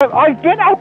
I've been out.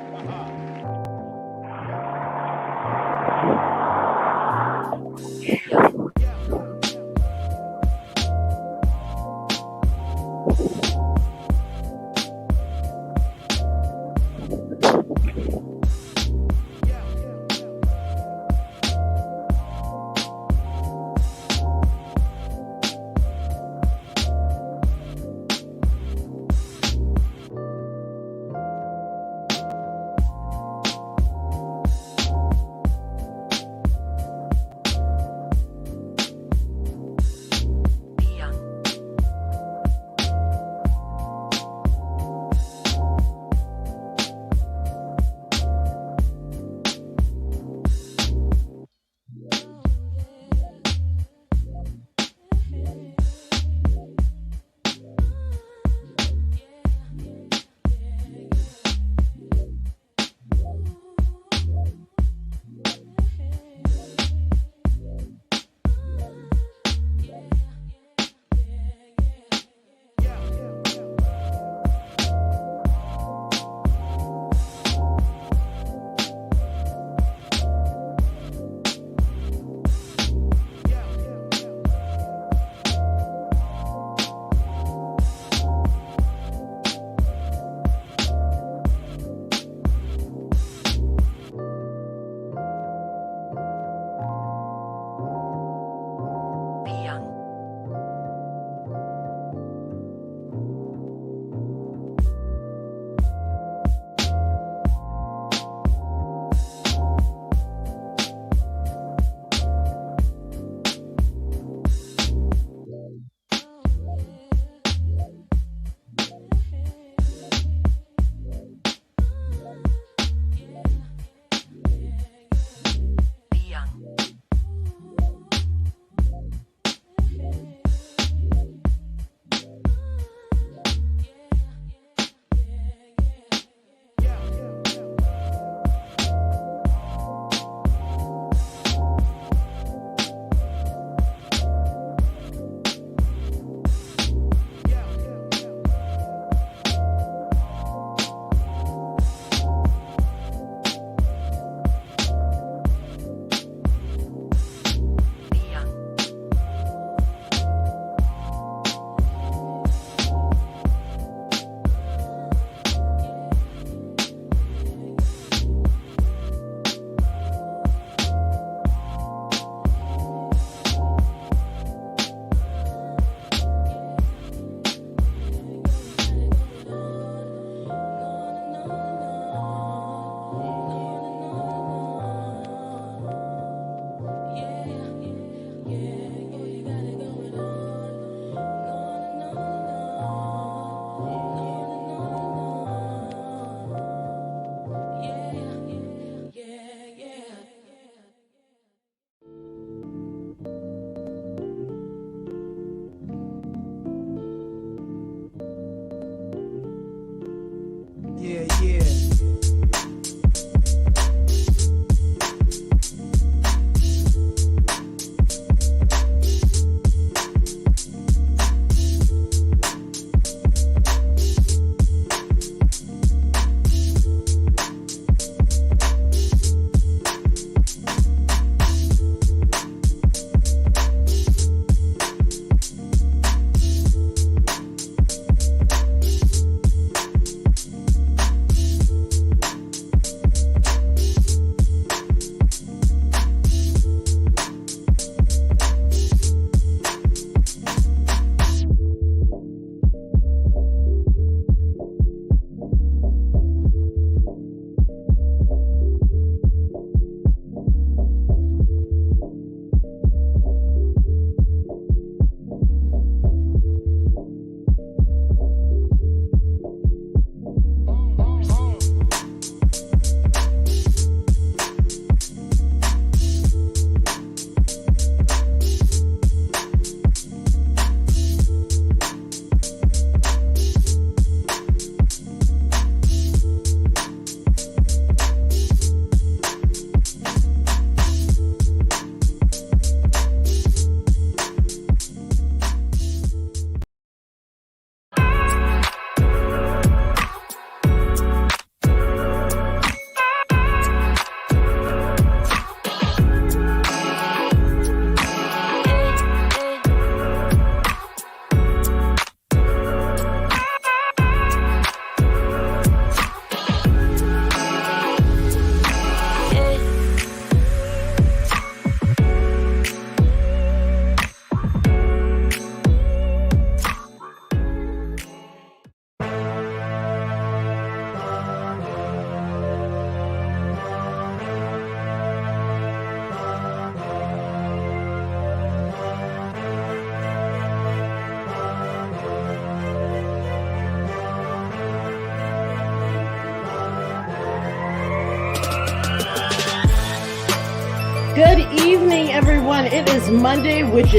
Good evening, everyone. It is Monday, which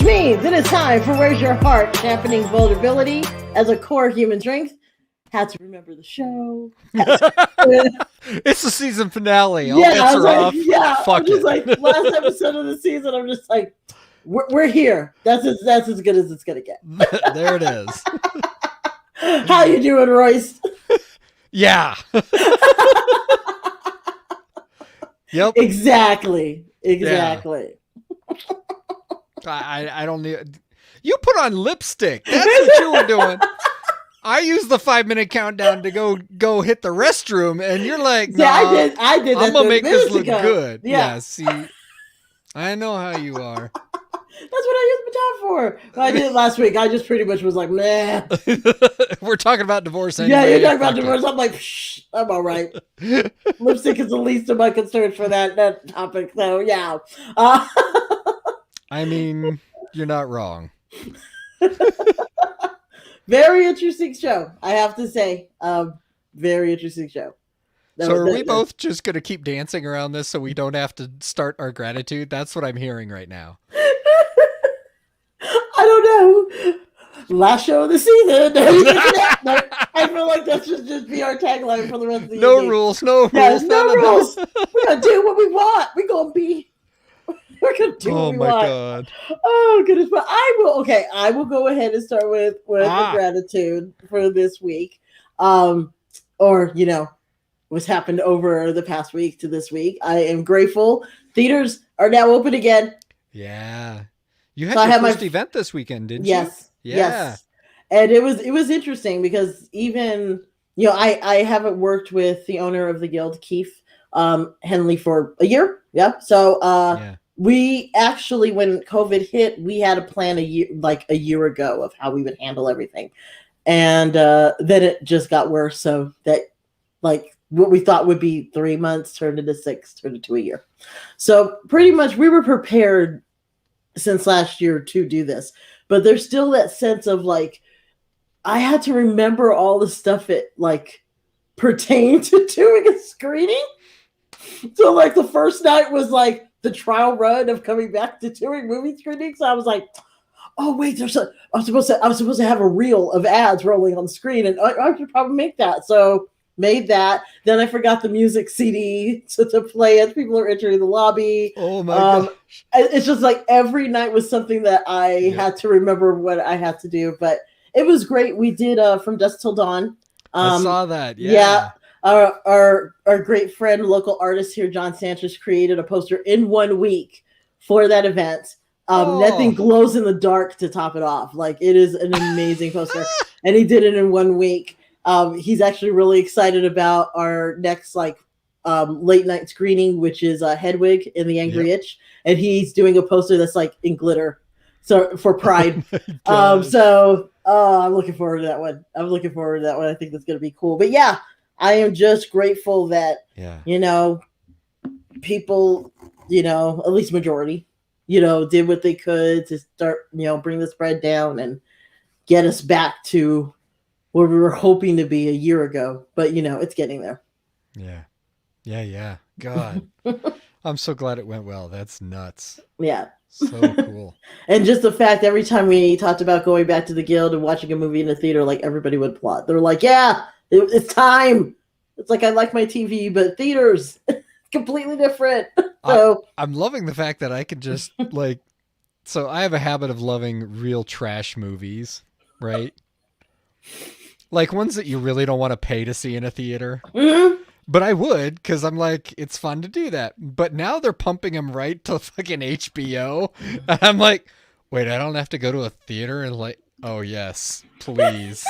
means it is time for Where's Your Heart? Championing vulnerability as a core human strength. Had to remember the show. It's the season finale. All bets are off. I'm just like last episode of the season. I'm just like, we're here. That's as good as it's gonna get. There it is. How you doing, Royce? Yeah. Yep. Exactly. Yeah. I don't need. You put on lipstick. That's what you were doing. I used the 5-minute countdown to go hit the restroom, and you're like, nah, yeah, I did. I'm gonna make this look good. Yeah. See, I know how you are. That's what I used my time for. I did it last week. I just pretty much was like, meh. We're talking about divorce anyway. Yeah, you're talking about divorce. I'm like, psh, I'm all right. Lipstick is the least of my concerns for that topic. So, yeah. I mean, you're not wrong. Very interesting show, I have to say. Very interesting show. So are we both just going to keep dancing around this so we don't have to start our gratitude? That's what I'm hearing right now. I don't know. Last show of the season. I feel like that should just be our tagline for the rest of the year. No rules. No rules. We're going to do what we want. We're going to be. We're going to do what we want. Oh, my God. Oh, goodness. But I will go ahead and start with the gratitude for this week. What's happened over the past week to this week. I am grateful. Theaters are now open again. Yeah. You had your first event this weekend, didn't you? Yes. And it was interesting because even, I haven't worked with the owner of the guild, Keith Henley, for a year. Yeah. So we actually, when COVID hit, we had a plan a year ago of how we would handle everything. And then it just got worse. So that what we thought would be 3 months turned into 6, turned into a year. So pretty much we were prepared since last year to do this, but there's still that sense of I had to remember all the stuff it pertained to doing a screening. So the first night was the trial run of coming back to doing movie screenings. So I was like, oh wait, I'm supposed to have a reel of ads rolling on the screen, and I should probably make that. So made that. Then I forgot the music CD to play as people are entering the lobby. Oh my gosh. It's just every night was something that I had to remember what I had to do. But it was great. We did From Dusk Till Dawn. I saw that. Yeah. Our great friend, local artist here, John Sanchez, created a poster in 1 week for that event. That thing glows in the dark to top it off. It is an amazing poster. And he did it in 1 week. He's actually really excited about our next late night screening, which is Hedwig in the Angry Itch, and he's doing a poster that's in glitter, so for Pride. I'm looking forward to that one. I think that's gonna be cool. But yeah, I am just grateful that people, at least majority, did what they could to start, bring the spread down and get us back to where we were hoping to be a year ago, but it's getting there. Yeah. God, I'm so glad it went well. That's nuts. Yeah. So cool. And just the fact every time we talked about going back to the guild and watching a movie in the theater, everybody would applaud. They're like, yeah, it's time. It's I like my TV, but theaters, completely different. So I'm loving the fact that I can just so I have a habit of loving real trash movies, right? Ones that you really don't want to pay to see in a theater. Mm-hmm. But I would, because I'm it's fun to do that. But now they're pumping them right to fucking HBO. And I'm like, wait, I don't have to go to a theater and oh yes, please.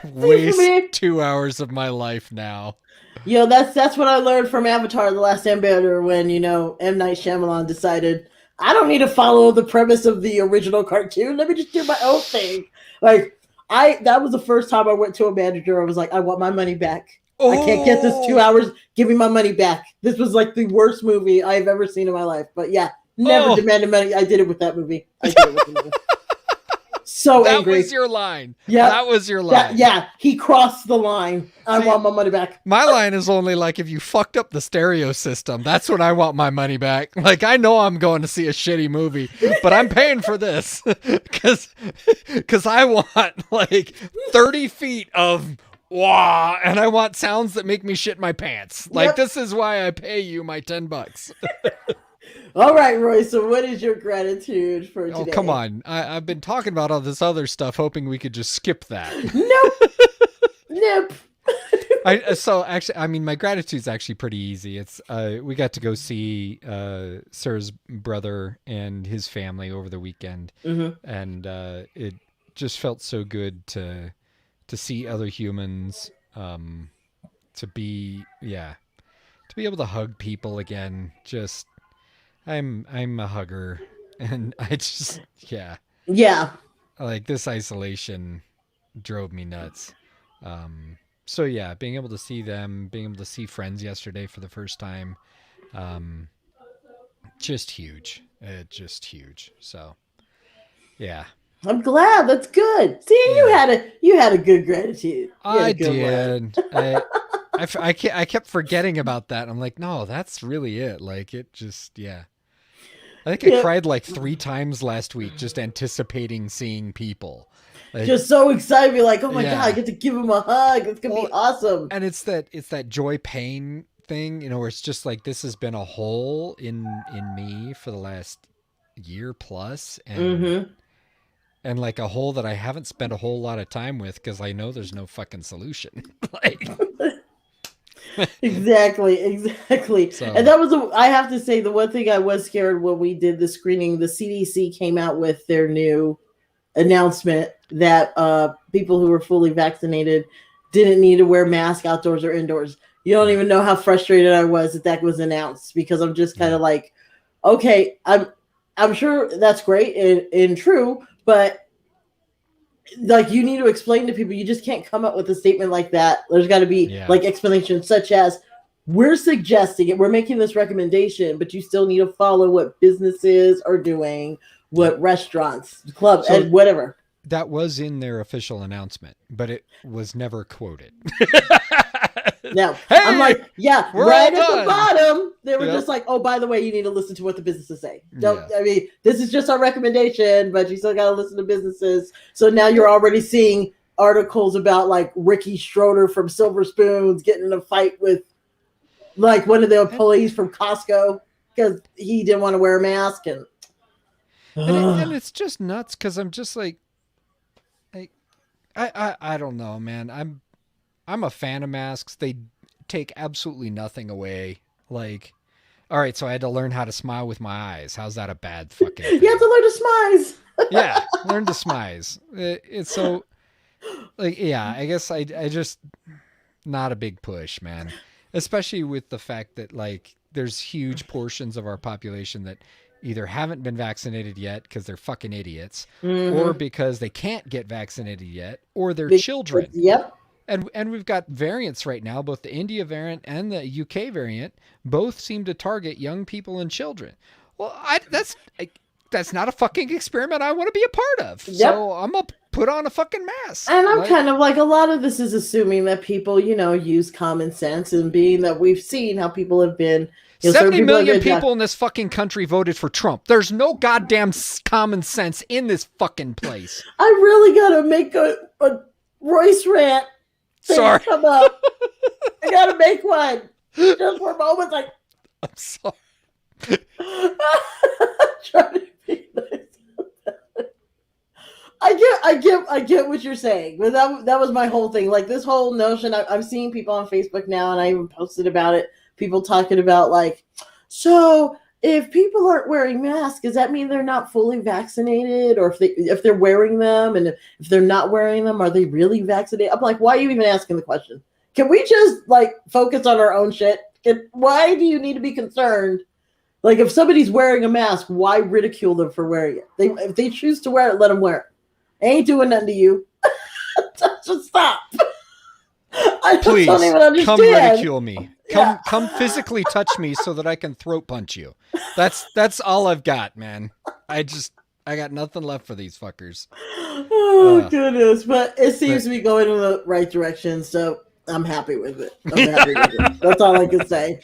Waste 2 hours of my life now. That's what I learned from Avatar: The Last Airbender when, M. Night Shyamalan decided, I don't need to follow the premise of the original cartoon. Let me just do my own thing. That was the first time I went to a manager. I was like, I want my money back. I can't get this 2 hours. Give me my money back. This was the worst movie I've ever seen in my life. But yeah, never demanded money. I did it with that movie. So that angry. was your line. Yeah, that was your line. He crossed the line. I want my money back. My line is only like, if you fucked up the stereo system, that's when I want my money back. Like, I know I'm going to see a shitty movie, but I'm paying for this because I want like 30 feet of wah, and I want sounds that make me shit my pants. Like, this is why I pay you my $10. All right, Roy. So what is your gratitude for today? Oh, come on. I've been talking about all this other stuff, hoping we could just skip that. Nope. So actually, I mean, my gratitude's actually pretty easy. It's we got to go see Sir's brother and his family over the weekend, and it just felt so good to see other humans, to be able to hug people again. Just I'm a hugger, and I just like, this isolation drove me nuts. So yeah, being able to see them, being able to see friends yesterday for the first time, just huge. Just huge. So yeah, I'm glad. That's good. See, you had a good gratitude. I did. I kept forgetting about that. I'm like, no, that's really it. Like, it just, I think I cried like 3 times last week just anticipating seeing people. Like, just so excited, like, oh my God, I get to give him a hug. It's gonna be awesome. And it's that joy pain thing, where it's just like, this has been a hole in me for the last year plus, and and like a hole that I haven't spent a whole lot of time with, because I know there's no fucking solution. Like, exactly. So. And that was, I have to say, the one thing I was scared when we did the screening, the CDC came out with their new announcement that people who were fully vaccinated didn't need to wear masks outdoors or indoors. You don't even know how frustrated I was that was announced, because I'm just kind of like, okay, I'm sure that's great and true, but like, you need to explain to people. You just can't come up with a statement like that. There's got to be like explanations, such as, we're suggesting it, we're making this recommendation, but you still need to follow what businesses are doing, what restaurants, clubs, and whatever. That was in their official announcement, but it was never quoted. Now, hey, I'm like, right at the bottom, they were just like, oh, by the way, you need to listen to what the businesses say. I mean, this is just our recommendation, but you still got to listen to businesses. So now you're already seeing articles about like Ricky Schroeder from Silver Spoons getting in a fight with like one of the employees from Costco because he didn't want to wear a mask. And it's just nuts, because I'm just like, I don't know, man. I'm a fan of masks. They take absolutely nothing away. Like, all right, so I had to learn how to smile with my eyes. How's that a bad fucking thing? You have to learn to smize. Learn to smize. It's so, like, I guess I just, not a big push, man. Especially with the fact that, like, there's huge portions of our population that either haven't been vaccinated yet because they're fucking idiots, or because they can't get vaccinated yet, or they're children. Yep. And we've got variants right now, both the India variant and the UK variant, both seem to target young people and children. Well, that's not a fucking experiment I want to be a part of. Yep. So I'm going to put on a fucking mask. And I'm kind of like, a lot of this is assuming that people, use common sense, and being that we've seen how people have been. 70 million people in this fucking country voted for Trump. There's no goddamn common sense in this fucking place. I really got to make a Royce rant. Sorry. Come up. I got to make one. Just for moments, like. I'm sorry. Trying to be nice. I get what you're saying, but that was my whole thing. Like, this whole notion, I'm seeing people on Facebook now, and I even posted about it. People talking about, like, so if people aren't wearing masks, does that mean they're not fully vaccinated? Or if they're wearing them, and if they're not wearing them, are they really vaccinated? I'm like, why are you even asking the question? Can we just, like, focus on our own shit? Why do you need to be concerned? Like, if somebody's wearing a mask, why ridicule them for wearing it? If they choose to wear it, let them wear it. Ain't doing nothing to you. Just stop. I Please, don't even understand. Come ridicule me. Come physically touch me so that I can throat punch you. That's all I've got, man. I got nothing left for these fuckers. Oh, goodness. But it seems to be going in the right direction, so I'm happy with it. That's all I can say.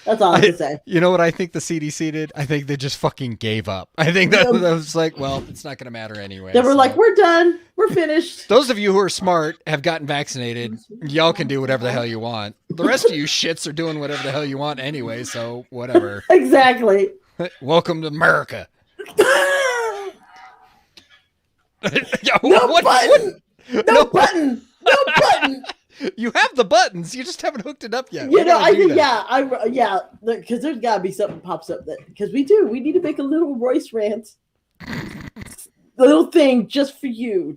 That's all I can say. You know what I think the CDC did? I think they just fucking gave up. I think that was like, well, it's not going to matter anyway. They were like, we're done. We're finished. Those of you who are smart have gotten vaccinated. Y'all can do whatever the hell you want. The rest of you shits are doing whatever the hell you want anyway, so whatever. Exactly. Welcome to America. No button. No button. No button. You have the buttons. You just haven't hooked it up yet. You know, I think, because there's got to be something pops up that, because we need to make a little Royce rant. Little thing just for you.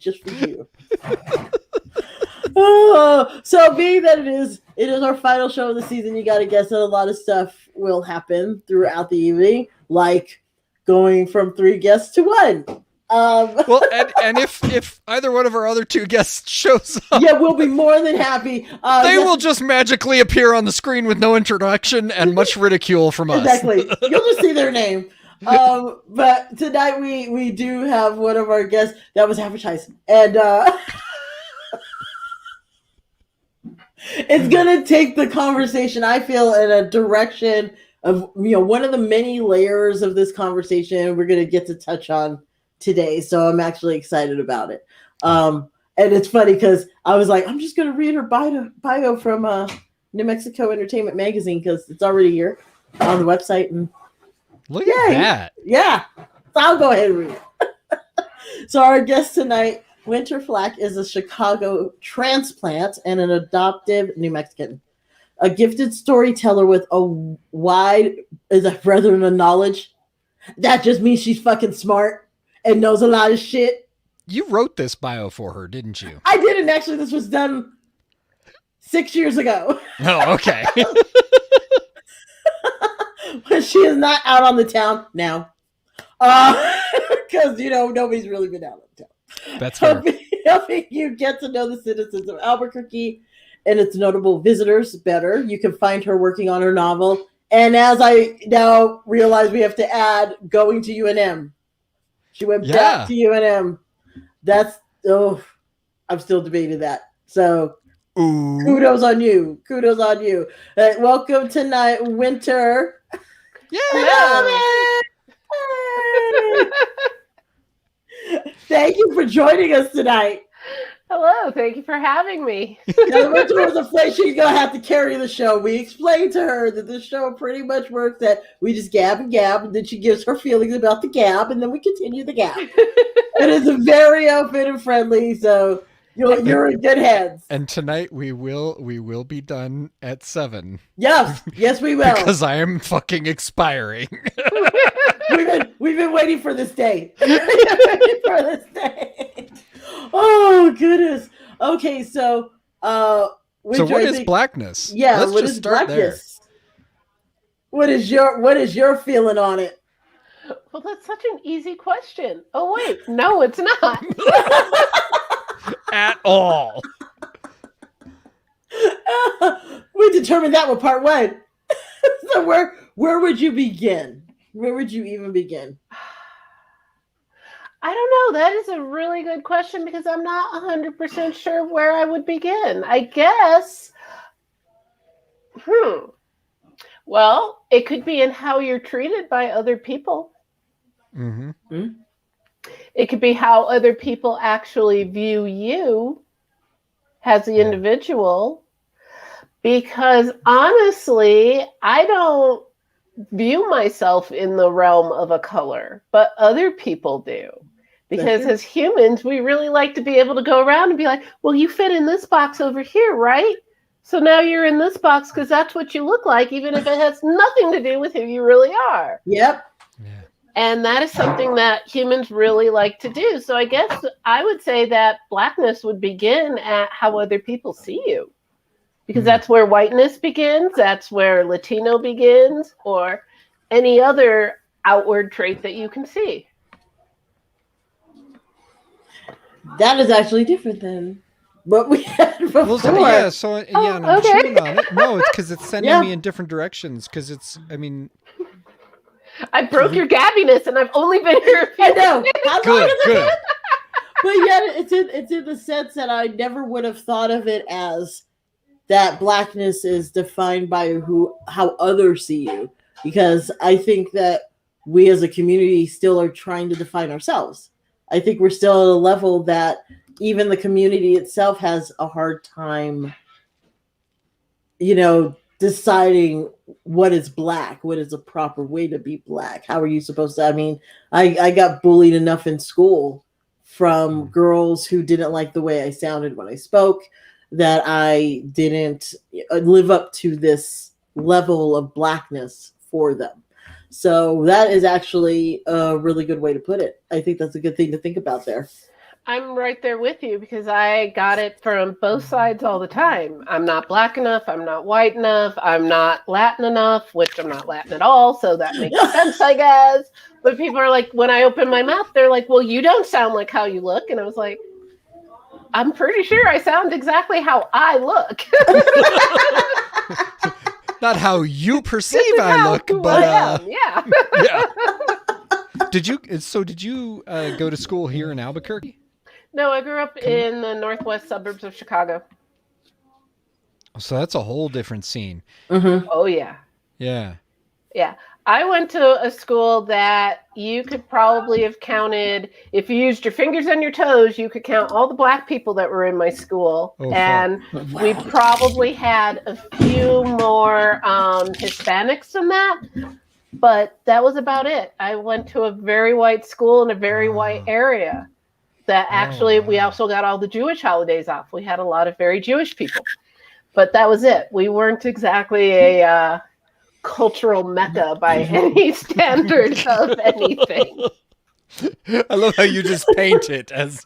So being that it is our final show of the season, you got to guess that a lot of stuff will happen throughout the evening, like going from 3 guests to 1. Well, and if either one of our other 2 guests shows up, we'll be more than happy. They will just magically appear on the screen with no introduction and much ridicule from us. Exactly. You'll just see their name. But tonight we do have one of our guests that was advertised, and it's gonna take the conversation, I feel, in a direction of, one of the many layers of this conversation we're gonna get to touch on today, so I'm actually excited about it. And it's funny because I was like, I'm just going to read her bio from New Mexico Entertainment Magazine, because it's already here on the website. And look at that. Yeah. So I'll go ahead and read it. So our guest tonight, Winter Flack, is a Chicago transplant and an adoptive New Mexican. A gifted storyteller with a wide, brethren of knowledge. That just means she's fucking smart and knows a lot of shit. You wrote this bio for her, didn't you? I didn't, actually. This was done 6 years ago. Oh, okay. But she is not out on the town now. Because, nobody's really been out on the town. That's fair. Helping you get to know the citizens of Albuquerque and its notable visitors better. You can find her working on her novel. And as I now realize, we have to add going to UNM. She went back to UNM. I'm still debating that. So, kudos on you. Welcome tonight, Winter. Yeah. Thank you for joining us tonight. Hello, thank you for having me. Now, Winter was afraid she's going to have to carry the show. We explained to her that this show pretty much works that we just gab, and then she gives her feelings about the gab, and then we continue the gab. It is very open and friendly, so you're in good hands. And tonight we will be done at 7. Yes, we will. Because I am fucking expiring. We've been waiting for this day. Oh goodness. Okay, so Winter, what is Blackness? Yeah, let's what just is start Blackness? There. What is your feeling on it? Well, that's such an easy question. Oh wait, no, it's not. At all. We determined that with part 1. So where would you begin? Where would you even begin? I don't know. That is a really good question, because I'm not 100% sure where I would begin. I guess, well, it could be in how you're treated by other people. Mm-hmm. It could be how other people actually view you as the individual. Because honestly, I don't view myself in the realm of a color, but other people do. Because as humans, we really like to be able to go around and be like, well, you fit in this box over here, right? So now you're in this box because that's what you look like, even if it has nothing to do with who you really are. Yep. Yeah. And that is something that humans really like to do. So I guess I would say that Blackness would begin at how other people see you. Because that's where whiteness begins, that's where Latino begins, or any other outward trait that you can see. That is actually different than what we had before. Well, so, and I'm okay. chewing on it. No, it's because it's sending me in different directions. Because it's, I broke your gabbiness, and I've only been here. I know. Good. But yet, it's in the sense that I never would have thought of it as that blackness is defined by how others see you, because I think that we as a community still are trying to define ourselves. I think we're still at a level that even the community itself has a hard time, deciding what is black, what is a proper way to be black. How are you supposed to? I mean, I got bullied enough in school from girls who didn't like the way I sounded when I spoke, that I didn't live up to this level of blackness for them. So that is actually a really good way to put it. I think that's a good thing to think about there. I'm right there with you because I got it from both sides all the time. I'm not black enough. I'm not white enough. I'm not Latin enough, which I'm not Latin at all. So that makes sense, I guess. But people are like, when I open my mouth, they're like, well, you don't sound like how you look. And I was like, I'm pretty sure I sound exactly how I look. Not how you perceive I look, but I am. Yeah. Yeah. Did you go to school here in Albuquerque? No, I grew up in the northwest suburbs of Chicago. So that's a whole different scene. Mm-hmm. Oh, yeah. Yeah. Yeah. I went to a school that you could probably have counted, if you used your fingers and your toes, you could count all the black people that were in my school. Oh, and we probably had a few more Hispanics than that. But that was about it. I went to a very white school in a very white area. That actually, we also got all the Jewish holidays off. We had a lot of very Jewish people. But that was it. We weren't exactly a cultural mecca by any standard of anything. I love how you just paint it as...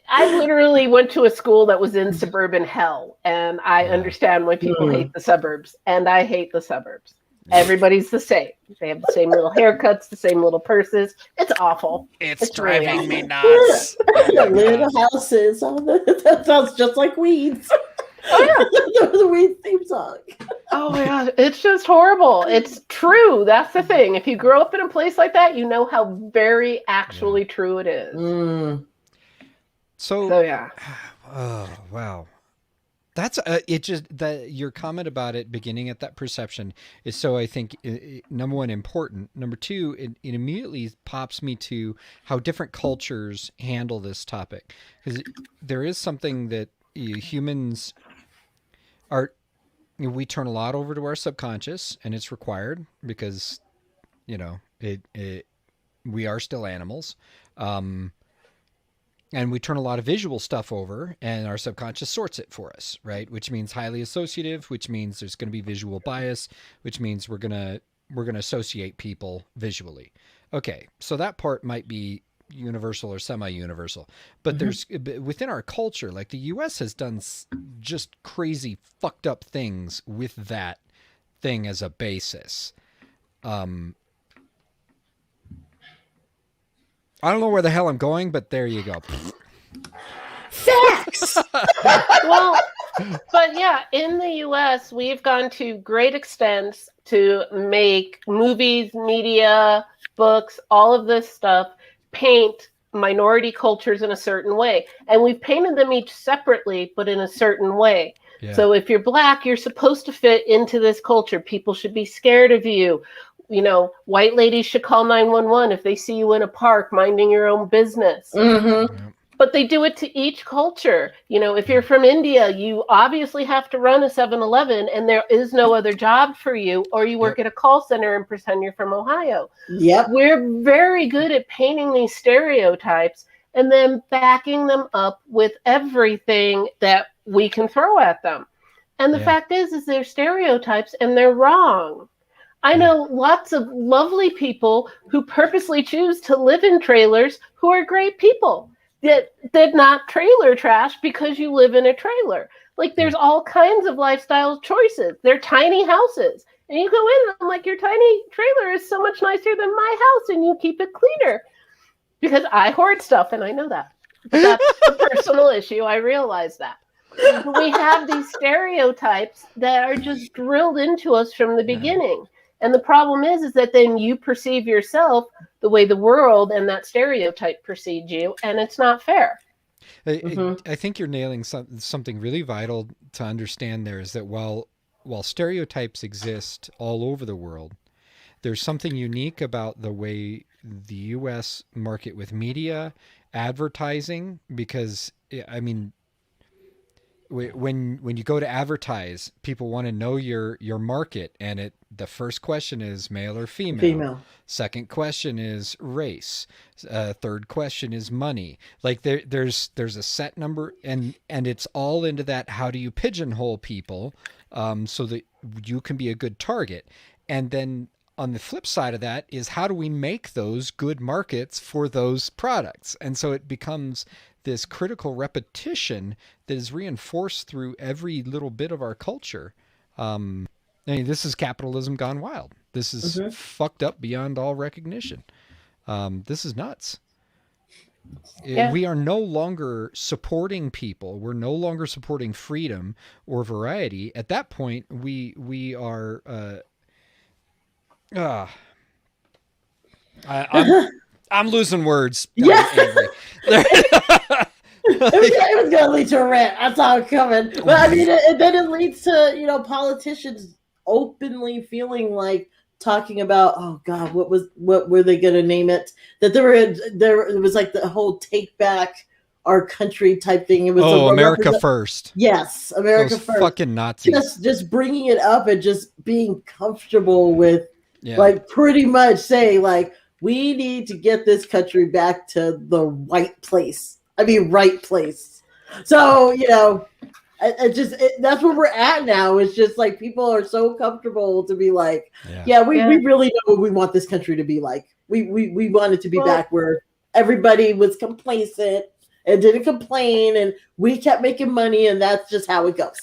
I literally went to a school that was in suburban hell, and I understand why people hate the suburbs, and I hate the suburbs. Everybody's the same. They have the same little haircuts, the same little purses. It's awful. It's driving really me nuts. The little houses. That sounds just like Weeds. Oh, yeah. The Weeds theme song. Oh, my God. It's just horrible. It's true. That's the thing. If you grow up in a place like that, you know how very actually true it is. So yeah. Oh, wow. That's it. Just that your comment about it beginning at that perception is so, I think, number one, important. Number two, it immediately pops me to how different cultures handle this topic, because there is something that humans are. We turn a lot over to our subconscious, and it's required because, we are still animals. And we turn a lot of visual stuff over, and our subconscious sorts it for us, right? Which means highly associative, which means there's going to be visual bias, which means we're gonna associate people visually. Okay, so that part might be universal or semi-universal, but there's within our culture, like the U.S. has done just crazy fucked up things with that thing as a basis. I don't know where the hell I'm going, but there you go. Facts! Well, but yeah, in the U.S., we've gone to great extents to make movies, media, books, all of this stuff, paint minority cultures in a certain way. And we've painted them each separately, but in a certain way. Yeah. So if you're black, you're supposed to fit into this culture. People should be scared of you. White ladies should call 911 if they see you in a park minding your own business. Mm-hmm. But they do it to each culture. If you're from India, you obviously have to run a 7-Eleven and there is no other job for you, or you work at a call center and pretend you're from Ohio. Yep. We're very good at painting these stereotypes and then backing them up with everything that we can throw at them. And the fact is they're stereotypes and they're wrong. I know lots of lovely people who purposely choose to live in trailers who are great people. They're not trailer trash because you live in a trailer. Like, there's all kinds of lifestyle choices. They're tiny houses. And you go in and I'm like, your tiny trailer is so much nicer than my house and you keep it cleaner. Because I hoard stuff and I know that. That's a personal issue. I realize that. We have these stereotypes that are just drilled into us from the beginning. And the problem is that then you perceive yourself the way the world and that stereotype perceived you, and it's not fair. I think you're nailing something really vital to understand there, is that while stereotypes exist all over the world, there's something unique about the way the U.S. market with media, advertising, because, I mean, when you go to advertise, people want to know your market, and the first question is male or female. Second question is race. Third question is money. Like there's a set number, and it's all into that. How do you pigeonhole people so that you can be a good target? And then on the flip side of that is, how do we make those good markets for those products? And so it becomes this critical repetition that is reinforced through every little bit of our culture. I mean, this is capitalism gone wild. This is fucked up beyond all recognition. This is nuts. Yeah. We are no longer supporting people. We're no longer supporting freedom or variety. At that point, we are. I'm losing words. Yeah. It was going to lead to a rant. I saw it coming. But I mean, then it leads to, politicians openly feeling like talking about, oh God, what were they going to name it? That it was like the whole take back our country type thing. It was America first. Yes, America first. Fucking Nazis. Just bringing it up and just being comfortable with, like, pretty much say, like, we need to get this country back to the right place. Right place. So, that's where we're at now. It's just like people are so comfortable to be like, we really know what we want this country to be like. We want it to be back where everybody was complacent and didn't complain, and we kept making money, and that's just how it goes.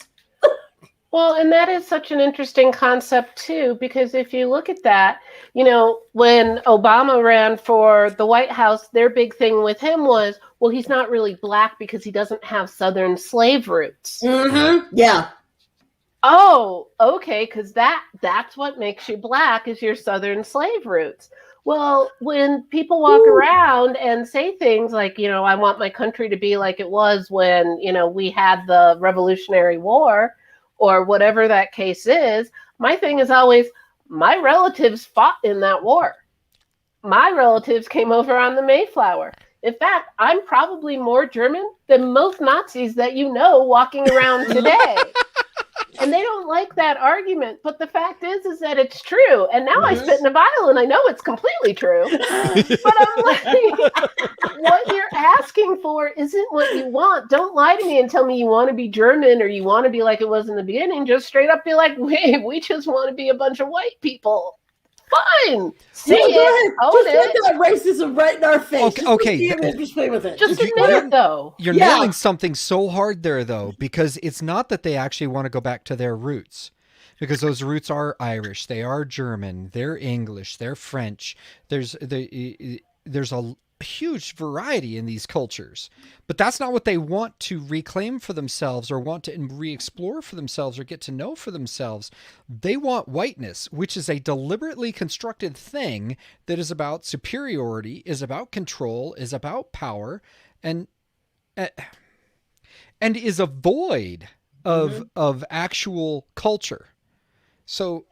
Well, and that is such an interesting concept, too, because if you look at that, when Obama ran for the White House, their big thing with him was, well, he's not really black because he doesn't have Southern slave roots. Mm-hmm. Yeah. Oh, okay, because that's what makes you black, is your Southern slave roots. Well, when people walk around and say things like, I want my country to be like it was when, we had the Revolutionary War, or whatever that case is, my thing is always, my relatives fought in that war. My relatives came over on the Mayflower. In fact, I'm probably more German than most Nazis that walking around today. And they don't like that argument. But the fact is that it's true. And now I spit in a vial and I know it's completely true. But I'm like, what you're asking for isn't what you want. Don't lie to me and tell me you want to be German or you want to be like it was in the beginning. Just straight up be like, wait, we just want to be a bunch of white people. Fine. See it. Own it. Just that racism right in our face. Okay. Just play with it. Just admit it, though. You're nailing something so hard there, though, because it's not that they actually want to go back to their roots. Because those roots are Irish, they are German, they're English, they're French. There's a huge variety in these cultures, but that's not what they want to reclaim for themselves or want to re-explore for themselves or get to know for themselves. They want whiteness, which is a deliberately constructed thing that is about superiority, is about control, is about power, and is a void of actual culture. So,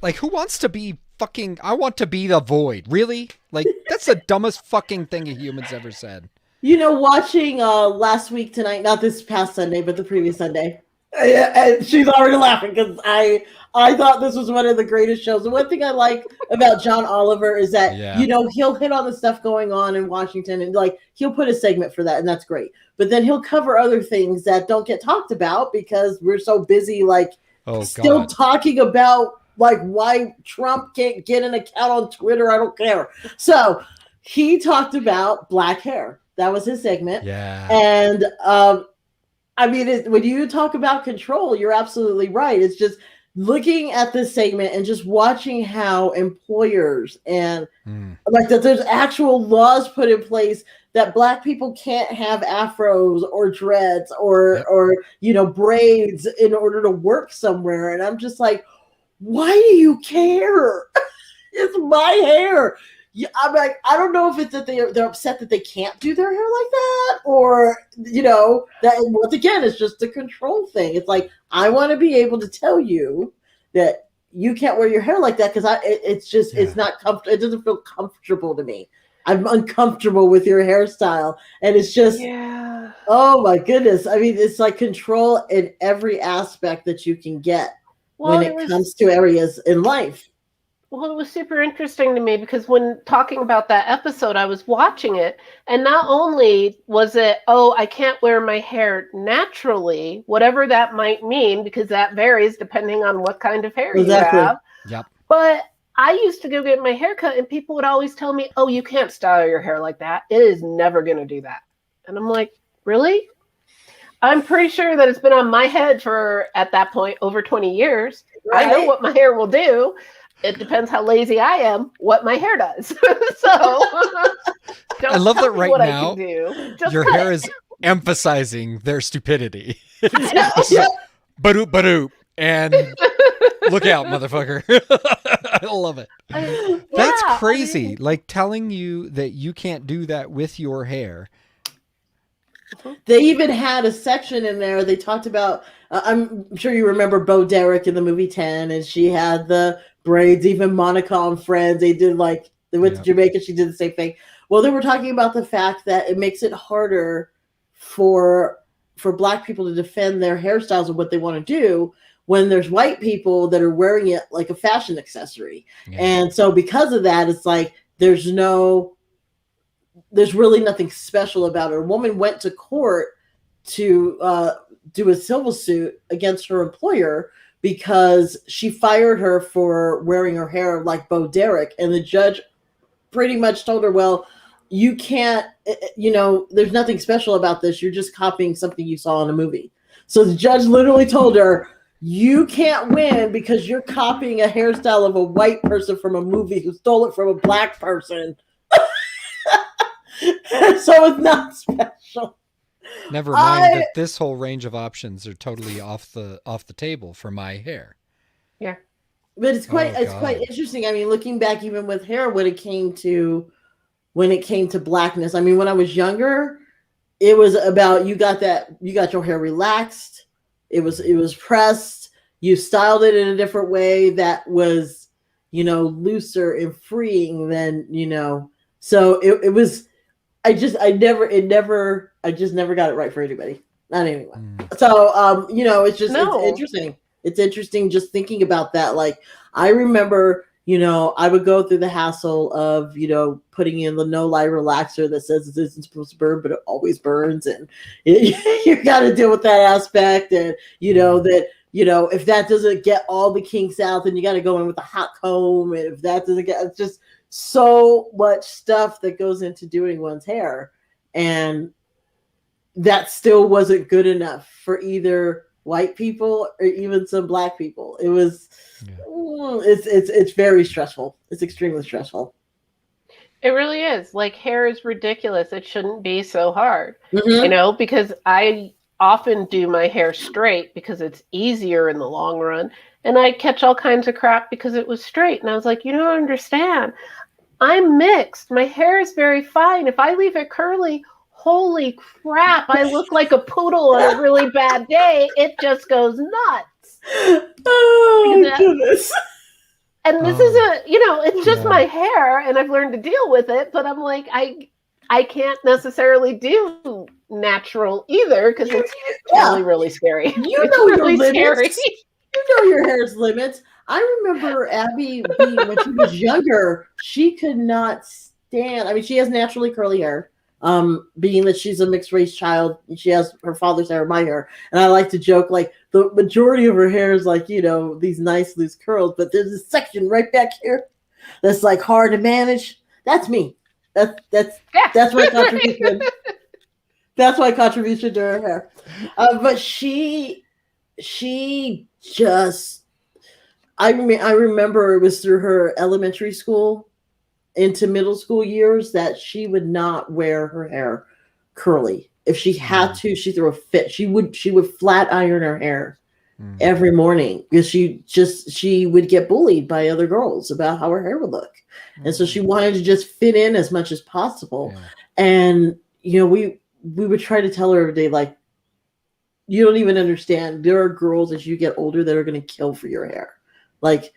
like, who wants to be fucking, I want to be the void. Really? Like, that's the dumbest fucking thing a human's ever said. Watching last week tonight, not this past Sunday, but the previous Sunday. And she's already laughing because I thought this was one of the greatest shows. The one thing I like about John Oliver is that, he'll hit on the stuff going on in Washington and like he'll put a segment for that. And that's great. But then he'll cover other things that don't get talked about because we're so busy, still talking about like why Trump can't get an account on Twitter. I don't care. So he talked about black hair. That was his segment. Yeah. And when you talk about control, you're absolutely right. It's just looking at this segment and just watching how employers and like that there's actual laws put in place that black people can't have afros or dreads or braids in order to work somewhere. And I'm just like, why do you care? It's my hair. Yeah, I'm like, I don't know if it's that they're upset that they can't do their hair like that, or that once again it's just a control thing. It's like, I want to be able to tell you that you can't wear your hair like that because it's not comfortable. It doesn't feel comfortable to me. I'm uncomfortable with your hairstyle, and it's just oh my goodness. I mean, it's like control in every aspect that you can get when it comes to areas in life. Well, it was super interesting to me because when talking about that episode, I was watching it, and not only was it, oh, I can't wear my hair naturally, whatever that might mean, because that varies depending on what kind of hair you have. Yep. But I used to go get my hair cut, and people would always tell me, oh, you can't style your hair like that. It is never going to do that. And I'm like, really? I'm pretty sure that it's been on my head for, at that point, over 20 years. Right? I know what my hair will do. It depends how lazy I am, what my hair does. So I love that right now your hair is emphasizing their stupidity. Badoop, badoop. And look out, motherfucker. I love it. That's crazy. Like telling you that you can't do that with your hair. They even had a section in there. They talked about, I'm sure you remember Bo Derek in the movie 10, and she had the braids. Even Monica on Friends, they went to Jamaica, she did the same thing. Well, they were talking about the fact that it makes it harder for Black people to defend their hairstyles and what they want to do when there's white people that are wearing it like a fashion accessory. Yeah. And so because of that, it's like there's really nothing special about it. A woman went to court to do a civil suit against her employer because she fired her for wearing her hair like Bo Derek. And the judge pretty much told her, well, you can't, there's nothing special about this. You're just copying something you saw in a movie. So the judge literally told her, you can't win because you're copying a hairstyle of a white person from a movie who stole it from a Black person. So it's not special. Never mind that this whole range of options are totally off the table for my hair. Yeah. But it's quite interesting. I mean, looking back even with hair when it came to Blackness. I mean, when I was younger, it was about you got your hair relaxed. It was pressed. You styled it in a different way that was, looser and freeing than, so it was I just never got it right for anybody. Not anyone. So, it's just, it's interesting. It's interesting just thinking about that. Like, I remember, I would go through the hassle of, putting in the no lie relaxer that says it isn't supposed to burn, but it always burns. And you got to deal with that aspect. And, if that doesn't get all the kinks out, then you got to go in with a hot comb. And if that doesn't get, it's just so much stuff that goes into doing one's hair. And that still wasn't good enough for either white people or even some Black people. It was, it's very stressful. It's extremely stressful. It really is. Like, hair is ridiculous. It shouldn't be so hard, because I often do my hair straight because it's easier in the long run. And I catch all kinds of crap because it was straight. And I was like, you don't understand. I'm mixed. My hair is very fine. If I leave it curly, holy crap, I look like a poodle on a really bad day. It just goes nuts. Oh, goodness. And this is it's just my hair, and I've learned to deal with it. But I'm like, I can't necessarily do natural either because it's really, really scary. It's really scary. You know your hair's limits. I remember Abby when she was younger, she could not stand. I mean, she has naturally curly hair. Being that she's a mixed race child, she has her father's hair, my hair, and I like to joke like the majority of her hair is like these nice loose curls, but there's this section right back here that's like hard to manage. That's me. That's my contribution. That's my contribution to her hair. But she just. I remember it was through her elementary school into middle school years that she would not wear her hair curly. If she had to, she threw a fit. She would flat iron her hair every morning because she would get bullied by other girls about how her hair would look. And so she wanted to just fit in as much as possible. And, we would try to tell her every day, like, you don't even understand. There are girls as you get older that are going to kill for your hair. Like,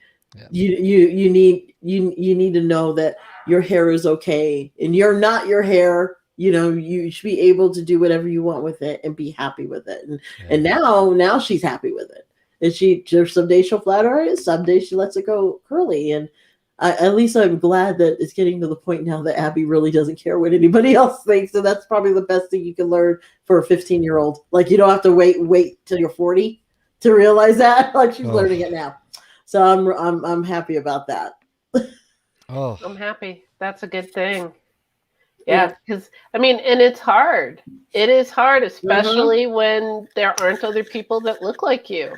you need to know that your hair is okay and you're not your hair. You should be able to do whatever you want with it and be happy with it. And now she's happy with it. And there's some days she'll flatter it, some days she lets it go curly. And at least I'm glad that it's getting to the point now that Abby really doesn't care what anybody else thinks. And that's probably the best thing you can learn for a 15-year-old. Like, you don't have to wait till you're 40 to realize that. Like, she's learning it now. So I'm happy about that. I'm happy. That's a good thing. Yeah, because and it's hard. It is hard, especially when there aren't other people that look like you.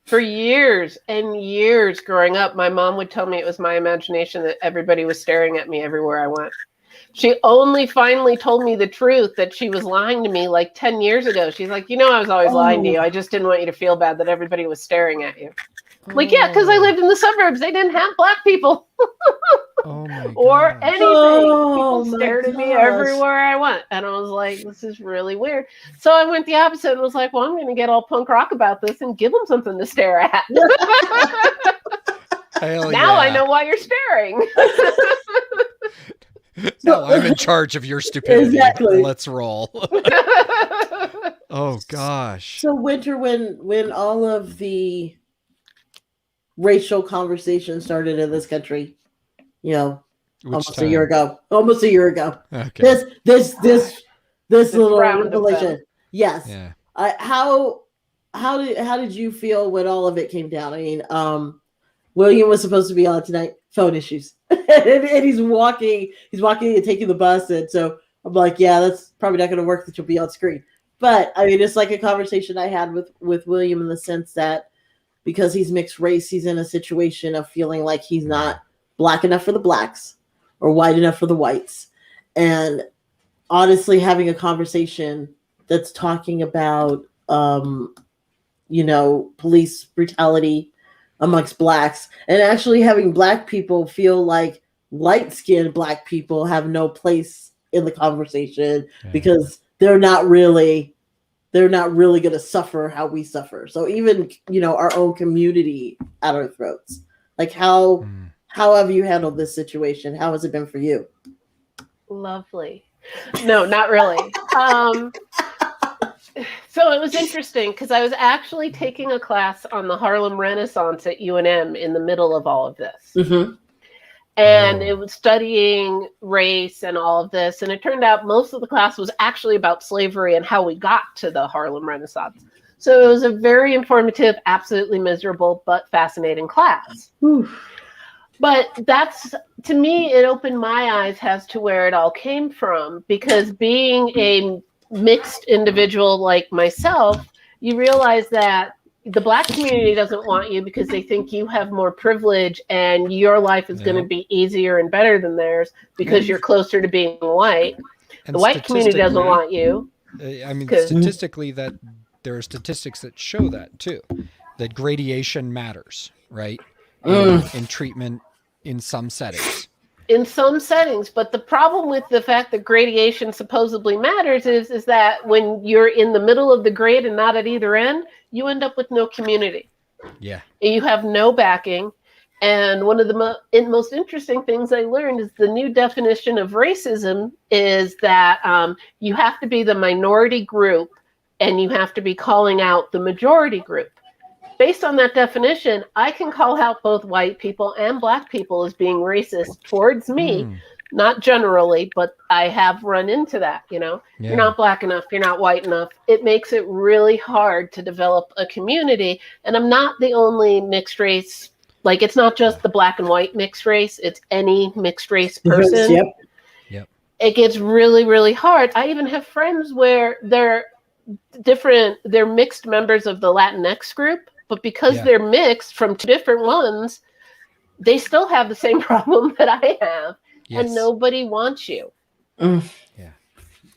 For years and years growing up, my mom would tell me it was my imagination that everybody was staring at me everywhere I went. She only finally told me the truth that she was lying to me like 10 years ago. She's like, I was always lying to you. I just didn't want you to feel bad that everybody was staring at you. Like, yeah, because I lived in the suburbs. They didn't have black people. Or anything. People stared at me everywhere I went. And I was like, this is really weird. So I went the opposite and was like, well, I'm going to get all punk rock about this and give them something to stare at. Now I know why you're staring. Now I'm in charge of your stupidity. Exactly. Let's roll. Oh, gosh. So, Winter, when all of the racial conversation started in this country, almost a year ago. Okay. This little revelation. Yes. Yeah. How did you feel when all of it came down? William was supposed to be on tonight. Phone issues, and he's walking and taking the bus, and so I'm like, yeah, that's probably not going to work. That you'll be on screen. But it's like a conversation I had with William in the sense that because he's mixed race, he's in a situation of feeling like he's not black enough for the blacks or white enough for the whites. And honestly, having a conversation that's talking about, police brutality amongst blacks and actually having black people feel like light-skinned black people have no place in the conversation because they're not really going to suffer how we suffer. So even, our own community at our throats, like how have you handled this situation? How has it been for you? Lovely. No, not really. So it was interesting because I was actually taking a class on the Harlem Renaissance at UNM in the middle of all of this. Mm-hmm. And it was studying race and all of this. And it turned out most of the class was actually about slavery and how we got to the Harlem Renaissance. So it was a very informative, absolutely miserable, but fascinating class. Oof. But to me, it opened my eyes as to where it all came from, because being a mixed individual like myself, you realize that the black community doesn't want you because they think you have more privilege and your life is going to be easier and better than theirs because you're closer to being white. And the white community doesn't want you. Statistically, that there are statistics that show that too, that gradation matters, right? In treatment in some settings. In some settings, but the problem with the fact that gradation supposedly matters is that when you're in the middle of the grade and not at either end, you end up with no community. Yeah. You have no backing. And one of the most interesting things I learned is the new definition of racism is that you have to be the minority group and you have to be calling out the majority group. Based on that definition, I can call out both white people and black people as being racist towards me, not generally, but I have run into that, You're not black enough, you're not white enough. It makes it really hard to develop a community. And I'm not the only mixed race, like it's not just the black and white mixed race, it's any mixed race person. Yep. It gets really, really hard. I even have friends where they're mixed members of the Latinx group, but because they're mixed from two different ones, they still have the same problem that I have, and nobody wants you. Yeah.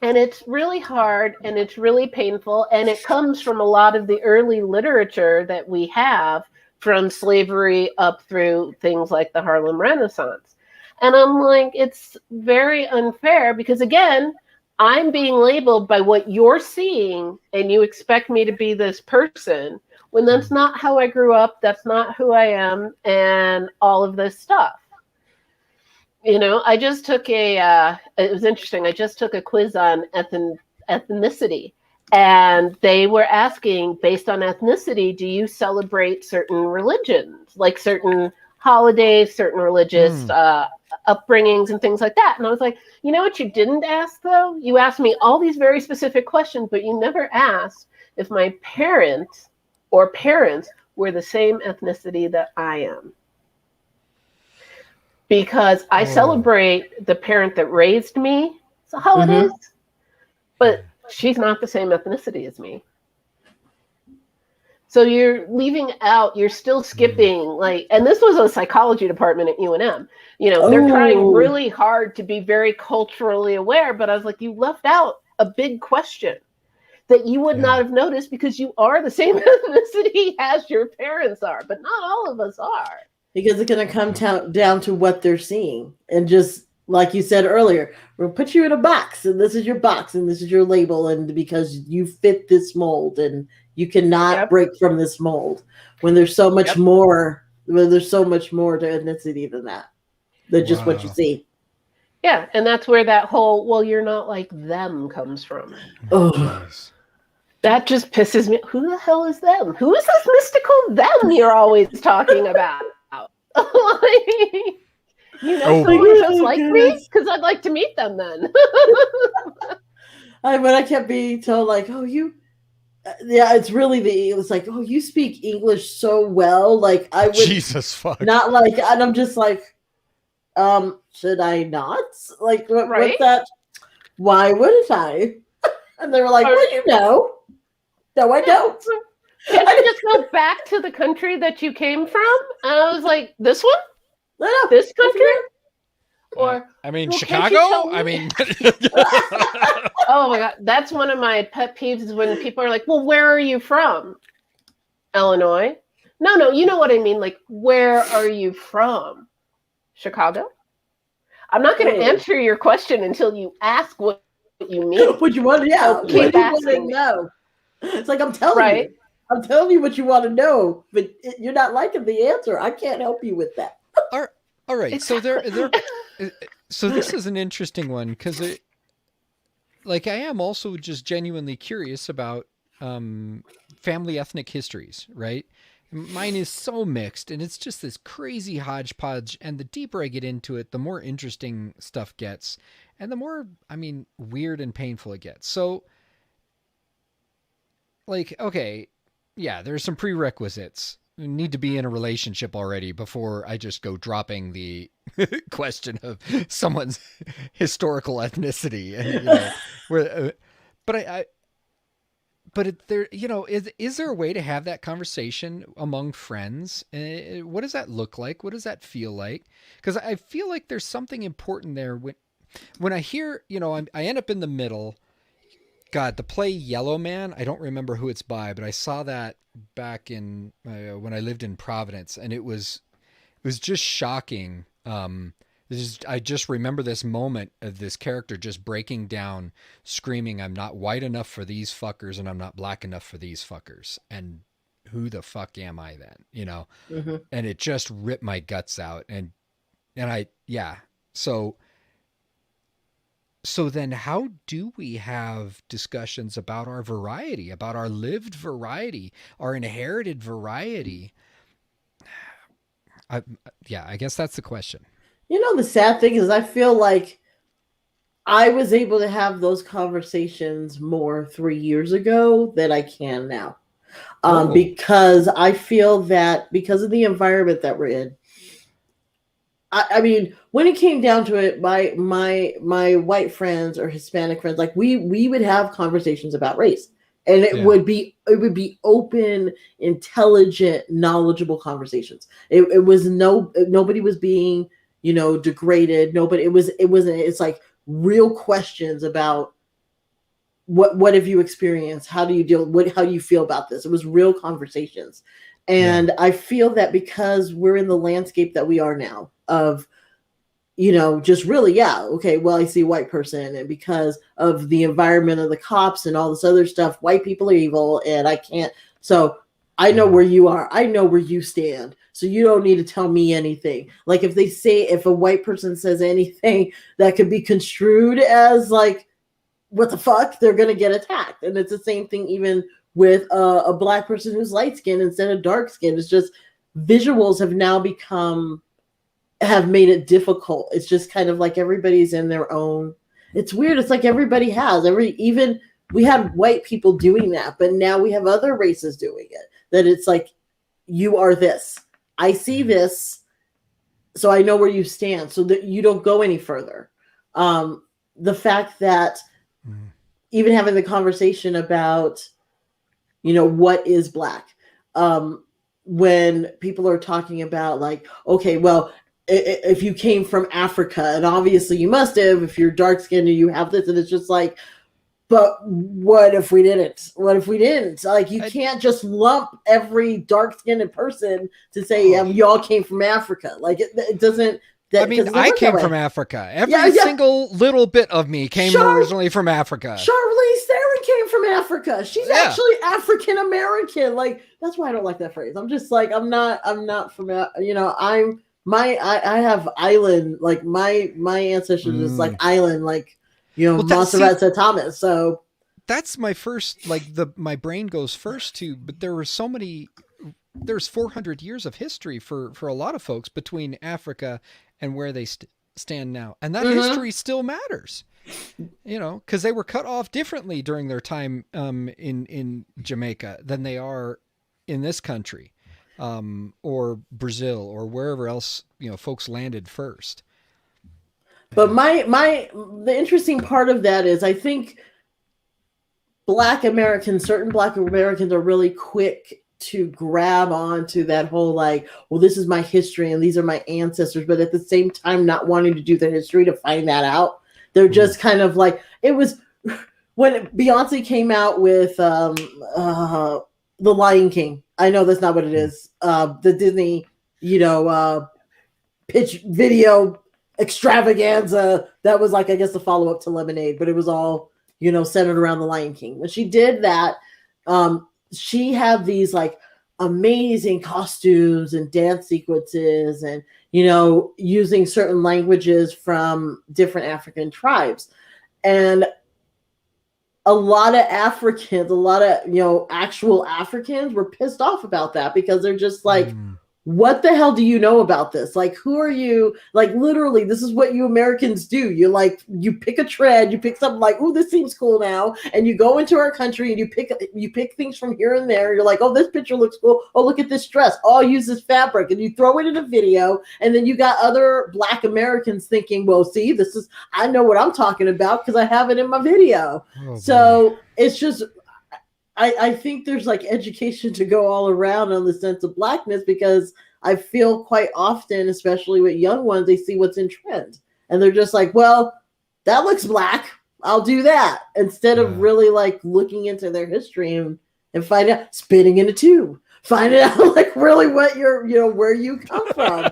And it's really hard and it's really painful. And it comes from a lot of the early literature that we have from slavery up through things like the Harlem Renaissance. And I'm like, it's very unfair because, again, I'm being labeled by what you're seeing and you expect me to be this person when that's not how I grew up. That's not who I am, and all of this stuff. You know, I just took it was interesting. I just took a quiz on ethnicity, and they were asking, based on ethnicity, do you celebrate certain religions, like certain holidays, certain religious upbringings and things like that? And I was like, you know what you didn't ask, though? You asked me all these very specific questions, but you never asked if my parents were the same ethnicity that I am. Because I celebrate the parent that raised me, it's a holidays, but she's not the same ethnicity as me. So you're leaving out, you're still skipping, like, and this was a psychology department at UNM. You know, they're trying really hard to be very culturally aware, but I was like, you left out a big question that you would not have noticed because you are the same ethnicity as your parents are, but not all of us are. Because it's going to come down to what they're seeing. And just like you said earlier, we'll put you in a box, and this is your box, and this is your label, and because you fit this mold, and you cannot break from this mold. When there's so much more, to ethnicity than that. Than just what you see. Yeah, and that's where that whole, well, you're not like them comes from. Oh. That just pisses me. Who the hell is them? Who is this mystical them you're always talking about? You know someone just like me? Because I'd like to meet them then. But I kept being told, like, oh, you... it's really it was like, oh, you speak English so well. Like, I would... Jesus fuck. Not like... And I'm just like, should I not? Like, what's that? Why wouldn't I? And they were like, well, you know. No, I don't. Can I just go back to the country that you came from? And I was like, this one? No, this country? Or I mean, Chicago? I mean, oh my God. That's one of my pet peeves is when people are like, well, where are you from? Illinois? No, you know what I mean. Like, where are you from? Chicago? I'm not going to answer your question until you ask what you mean. What you want to know. So keep asking me. It's like, I'm telling you. I'm telling you what you want to know, but you're not liking the answer. I can't help you with that. All right. So so this is an interesting one because I am also just genuinely curious about family ethnic histories, right? Mine is so mixed, and it's just this crazy hodgepodge. And the deeper I get into it, the more interesting stuff gets, and the more, weird and painful it gets. So, like, okay. Yeah, there's some prerequisites. You need to be in a relationship already before I just go dropping the question of someone's historical ethnicity. And, is there a way to have that conversation among friends? What does that look like? What does that feel like? Because I feel like there's something important there. When I hear, I end up in the middle. God, the play Yellow Man, I don't remember who it's by, but I saw that back in when I lived in Providence, and it was just shocking. I just remember this moment of this character just breaking down, screaming, "I'm not white enough for these fuckers, and I'm not black enough for these fuckers, and who the fuck am I then?" Mm-hmm. And it just ripped my guts out, So then how do we have discussions about our variety, about our lived variety, our inherited variety? I guess that's the question. The sad thing is I feel like I was able to have those conversations more 3 years ago than I can now. Because I feel that because of the environment that we're in, I mean, when it came down to it, my white friends or Hispanic friends, like we would have conversations about race, and it would be open, intelligent, knowledgeable conversations. It was nobody was being degraded. Nobody. It's like real questions about what have you experienced? How do you deal? How do you feel about this? It was real conversations. And I feel that because we're in the landscape that we are now of, just really, okay, well, I see a white person, and because of the environment of the cops and all this other stuff, white people are evil, and I can't. So I know where you are. I know where you stand. So you don't need to tell me anything. Like if a white person says anything that could be construed as like, what the fuck, they're going to get attacked. And it's the same thing even with a black person who's light skinned instead of dark skinned. It's just visuals have now have made it difficult. It's just kind of like everybody's in their own. It's weird. It's like everybody has even we had white people doing that, but now we have other races doing it. That it's like, you are this. I see this, so I know where you stand, so that you don't go any further. The fact that even having the conversation about, what is black, when people are talking about like, okay, well, if you came from Africa, and obviously you must have, if you're dark skinned and you have this, and it's just like, but what if we didn't? What if we didn't? Like, you can't just lump every dark-skinned person to say, you all came from Africa. Like, it doesn't. I came from Africa. Every single little bit of me came originally from Africa. Charlize Theron came from Africa. She's actually African American. Like, that's why I don't like that phrase. I'm just like, I'm not from, I have island, like my ancestors is like island, like, Montserrat said Thomas. So that's my first, like my brain goes first to, but there's 400 years of history for a lot of folks between Africa and where they stand now. And that history still matters, because they were cut off differently during their time in Jamaica than they are in this country, or Brazil, or wherever else, folks landed first. But the interesting part of that is, I think certain Black Americans are really quick to grab onto that whole like, well, this is my history and these are my ancestors, but at the same time not wanting to do the history to find that out. They're just kind of like, it was when Beyonce came out with The Lion King. I know that's not what it is. The Disney, pitch video extravaganza that was like, I guess, the follow-up to Lemonade, but it was all, centered around the Lion King. When she did that, she had these like amazing costumes and dance sequences and, using certain languages from different African tribes. And a lot of Africans, actual Africans were pissed off about that, because they're just like, what the hell do you know about this? Like, who are you? Like, literally, this is what you Americans do. You pick a trend, you pick something like, oh, this seems cool now, and you go into our country and you pick things from here and there. You're like, oh, this picture looks cool. Oh, look at this dress. Oh, I'll use this fabric, and you throw it in a video, and then you got other Black Americans thinking, well, see, I know what I'm talking about because I have it in my video. Oh, so it's just. I think there's like education to go all around on the sense of Blackness, because I feel quite often, especially with young ones, they see what's in trend and they're just like, well, that looks Black, I'll do that, instead of really like looking into their history and find out, spitting in a tube, find out like really what where you come from.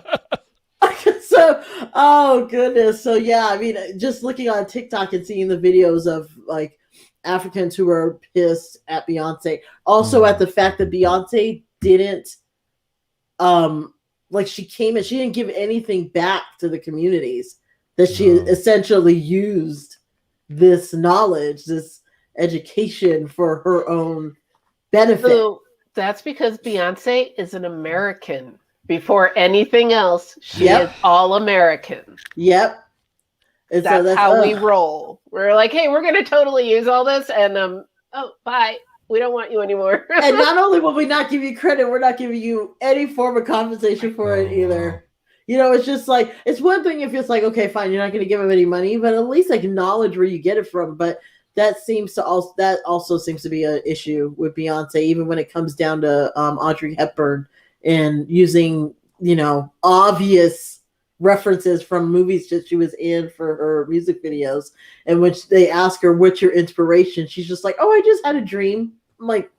So, oh goodness. So yeah, I mean, just looking on TikTok and seeing the videos of like Africans who are pissed at Beyonce, also at the fact that Beyonce didn't she came and she didn't give anything back to the communities that she essentially used this knowledge, this education for her own benefit. So that's because Beyonce is an American. Before anything else, she is all American. Yep. And that's how we roll. We're like, hey, we're going to totally use all this, and oh, bye. We don't want you anymore. And not only will we not give you credit, we're not giving you any form of compensation for it either. It's just like, it's one thing if it's like, okay, fine, you're not going to give them any money, but at least acknowledge where you get it from. But that also seems to be an issue with Beyonce, even when it comes down to Audrey Hepburn and using, obvious references from movies that she was in for her music videos. And when they ask her, what's your inspiration? She's just like, oh, I just had a dream. I'm like,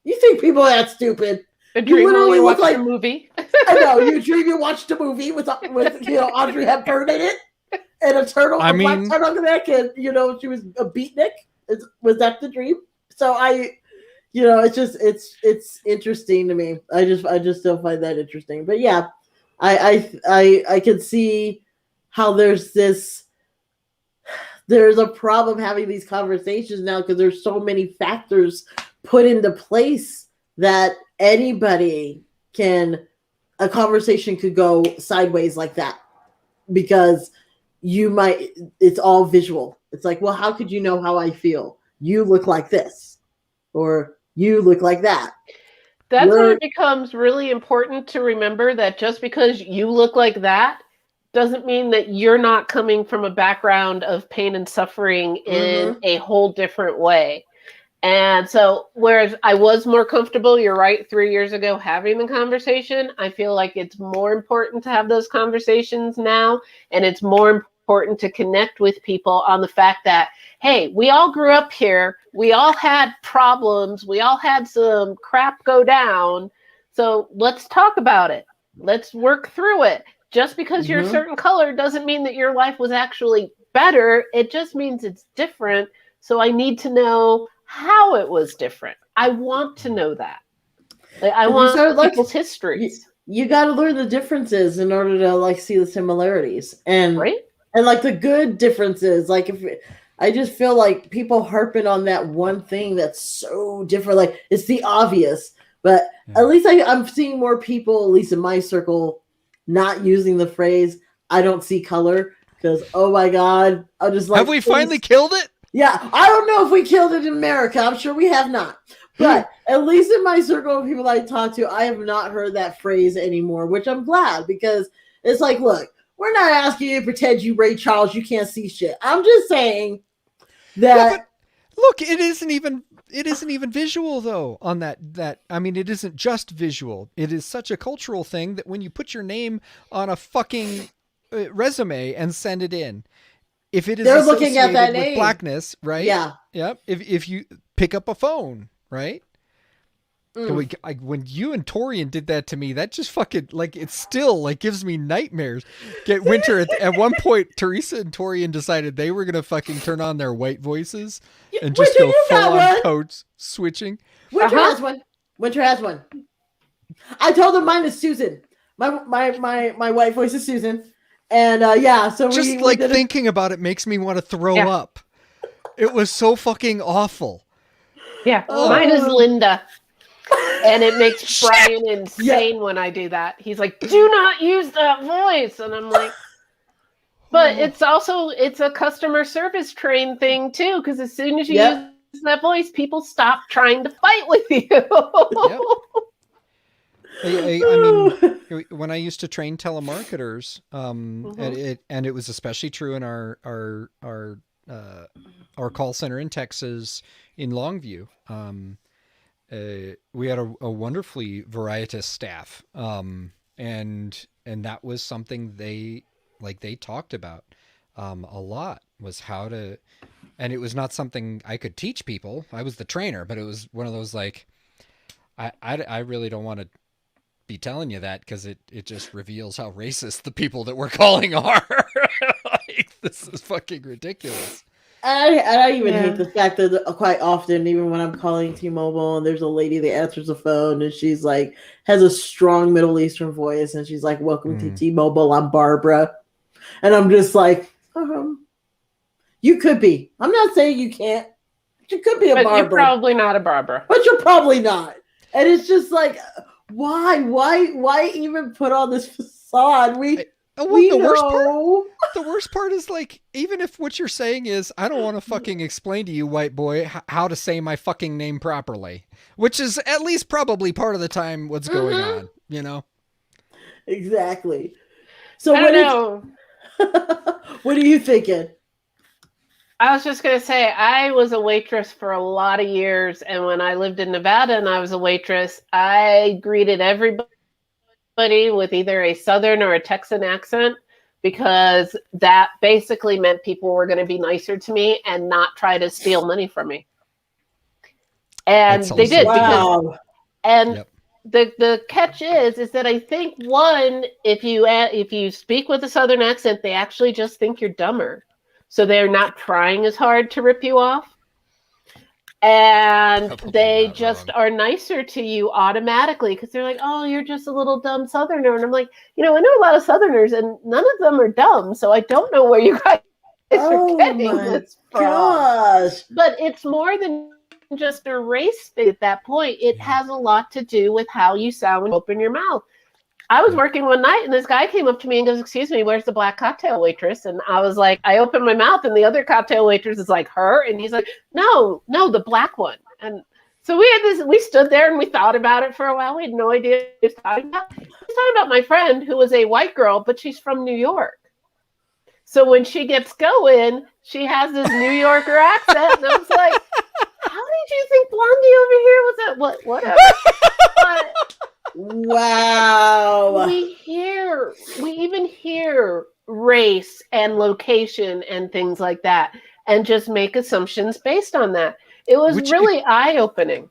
you think people are that stupid? A dream while you watched a movie. I know, you dream you watched a movie with Audrey Hepburn in it and a turtle, black turtleneck, and she was a beatnik. Was that the dream? So it's interesting to me. I just still find that interesting. But yeah, I can see how there's a problem having these conversations now because there's so many factors put into place that a conversation could go sideways like that because it's all visual. It's like, well, how could you know how I feel? You look like this, or you look like that. That's when it becomes really important to remember that just because you look like that doesn't mean that you're not coming from a background of pain and suffering in a whole different way. And so, whereas I was more comfortable, you're right, 3 years ago having the conversation, I feel like it's more important to have those conversations now. And it's more important to connect with people on the fact that, hey, we all grew up here. We all had problems. We all had some crap go down. So let's talk about it. Let's work through it. Just because you're a certain color doesn't mean that your life was actually better. It just means it's different. So I need to know how it was different. I want to know that. I want people's histories. You got to learn the differences in order to see the similarities and the good differences. I just feel like people harping on that one thing that's so different. It's the obvious, but at least I'm seeing more people, at least in my circle, not using the phrase "I don't see color" because oh my god, I'm just like, have we finally killed it? Yeah, I don't know if we killed it in America. I'm sure we have not. But at least in my circle of people I talk to, I have not heard that phrase anymore, which I'm glad because it's like, look, we're not asking you to pretend you Ray Charles, you can't see shit. I'm just saying that. Yeah, but look, it isn't even visual though on that. I mean, it isn't just visual. It is such a cultural thing that when you put your name on a fucking resume and send it in, if it is they're looking at that with name. Blackness, right? Yeah. Yep. If you pick up a phone, right? When you and Torian did that to me, that just fucking it still gives me nightmares. Get Winter at one point, Teresa and Torian decided they were gonna fucking turn on their white voices and just go full on code switching. Winter has one. Winter has one. I told him mine is Susan. My white voice is Susan. And so just we thinking about it makes me want to throw up. It was so fucking awful. Yeah, mine is Linda. And it makes Brian insane when I do that. He's like, do not use that voice. And I'm like, but it's a customer service trained thing too, because as soon as you use that voice, people stop trying to fight with you. I mean, when I used to train telemarketers, and it was especially true in our call center in Texas in Longview. We had a wonderfully varietous staff, and that was something they talked about a lot, was how to, and it was not something I could teach people. I was the trainer, but it was one of those I really don't want to be telling you that because it just reveals how racist the people that we're calling are. This is fucking ridiculous. I even hate the fact that quite often, even when I'm calling T-Mobile and there's a lady that answers the phone and she's has a strong Middle Eastern voice and she's like, welcome to T-Mobile, I'm Barbara. And I'm just like, you could be. I'm not saying you can't. You could be a Barbara. You're probably not a Barbara. But you're probably not. And it's just why even put on this facade? The worst part is even if what you're saying is, I don't want to fucking explain to you, white boy, how to say my fucking name properly, which is at least probably part of the time what's going on, Exactly. So what are you thinking? I was just going to say, I was a waitress for a lot of years. And when I lived in Nevada and I was a waitress, I greeted everybody with either a Southern or a Texan accent, because that basically meant people were going to be nicer to me and not try to steal money from me. And they did, because, and yep. The catch is that I think, one, if you speak with a Southern accent, they actually just think you're dumber. So they're not trying as hard to rip you off. And they just are nicer to you automatically, because they're like, oh, you're just a little dumb Southerner. And I'm like, I know a lot of Southerners and none of them are dumb. So I don't know where you guys are getting this from. Gosh. But it's more than just a race thing at that point. It has a lot to do with how you sound when you open your mouth. I was working one night and this guy came up to me and goes, excuse me, where's the black cocktail waitress? And I was like, I opened my mouth and the other cocktail waitress is like, her? And he's like, no, the black one. And so we stood there and we thought about it for a while. We had no idea what he was talking about. He was talking about my friend who was a white girl, but she's from New York. So when she gets going, she has this New Yorker accent. And I was like, how did you think Blondie over here was that? Whatever. But, wow. We even hear race and location and things like that and just make assumptions based on that. It was really eye-opening.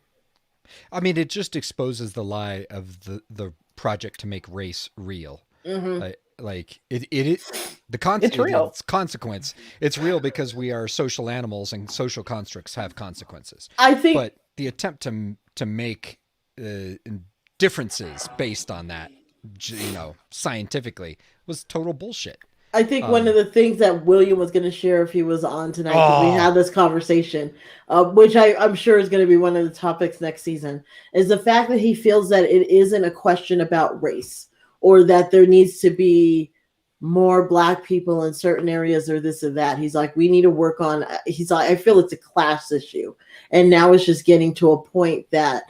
I mean, it just exposes the lie of the project to make race real. Mm-hmm. It's real. It's consequence. It's real because we are social animals and social constructs have consequences. I think, but the attempt to make differences based on that, scientifically, was total bullshit. I think one of the things that William was going to share if he was on tonight, because we had this conversation, which I'm sure is going to be one of the topics next season, is the fact that he feels that it isn't a question about race, or that there needs to be more Black people in certain areas or this or that. He's like, we need to work on, he's like, I feel it's a class issue. And now it's just getting to a point that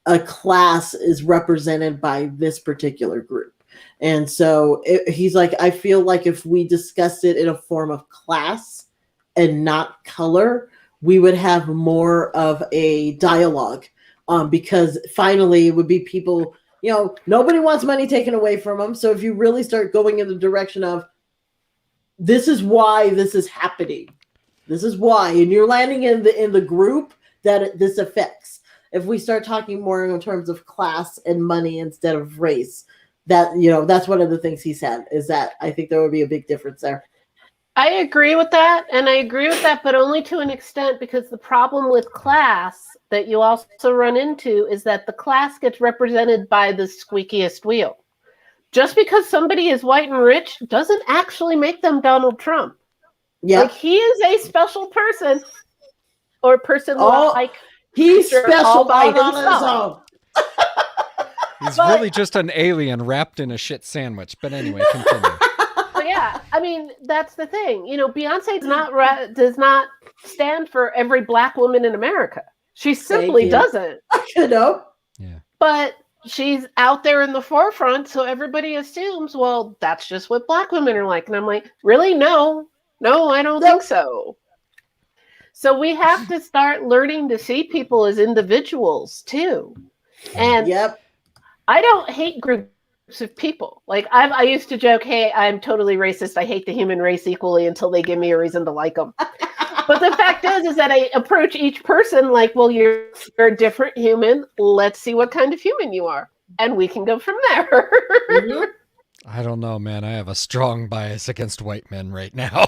a class is represented by this particular group. And so he's like, I feel like if we discussed it in a form of class and not color, we would have more of a dialogue, because finally it would be people, nobody wants money taken away from them. So if you really start going in the direction of, this is why this is happening, this is why, and you're landing in the group that this affects. If we start talking more in terms of class and money instead of race, that, that's one of the things he said, is that I think there would be a big difference there. I agree with that. And I agree with that, but only to an extent, because the problem with class that you also run into is that the class gets represented by the squeakiest wheel. Just because somebody is white and rich doesn't actually make them Donald Trump. Yeah. Like, he is a special person, or person like he's special by himself. He's really just an alien wrapped in a shit sandwich. But anyway, continue. But yeah, I mean, that's the thing. Beyonce does not stand for every Black woman in America. She simply doesn't. Yeah. But she's out there in the forefront, so everybody assumes, well, that's just what Black women are like. And I'm like, really? No, I don't think so. So we have to start learning to see people as individuals too. And I don't hate groups of people. Like, I used to joke, hey, I'm totally racist. I hate the human race equally until they give me a reason to like them. But the fact is that I approach each person like, well, you're a different human. Let's see what kind of human you are. And we can go from there. Mm-hmm. I don't know, man. I have a strong bias against white men right now.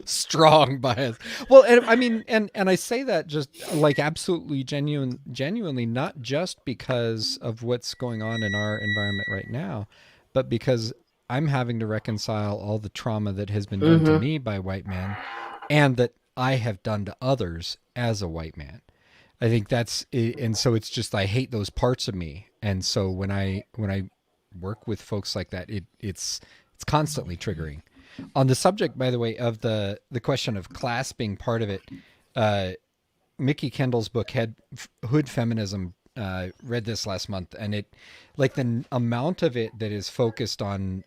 Strong bias. Well, and I mean, and I say that just like absolutely genuinely, not just because of what's going on in our environment right now, but because I'm having to reconcile all the trauma that has been done to me by white men, and that I have done to others as a white man. I think that's, and so it's just, I hate those parts of me. And so when I work with folks like that, it's constantly triggering. On the subject, by the way, of the question of class being part of it, Mickey Kendall's book, Hood Feminism, read this last month, and it, like, the amount of it that is focused on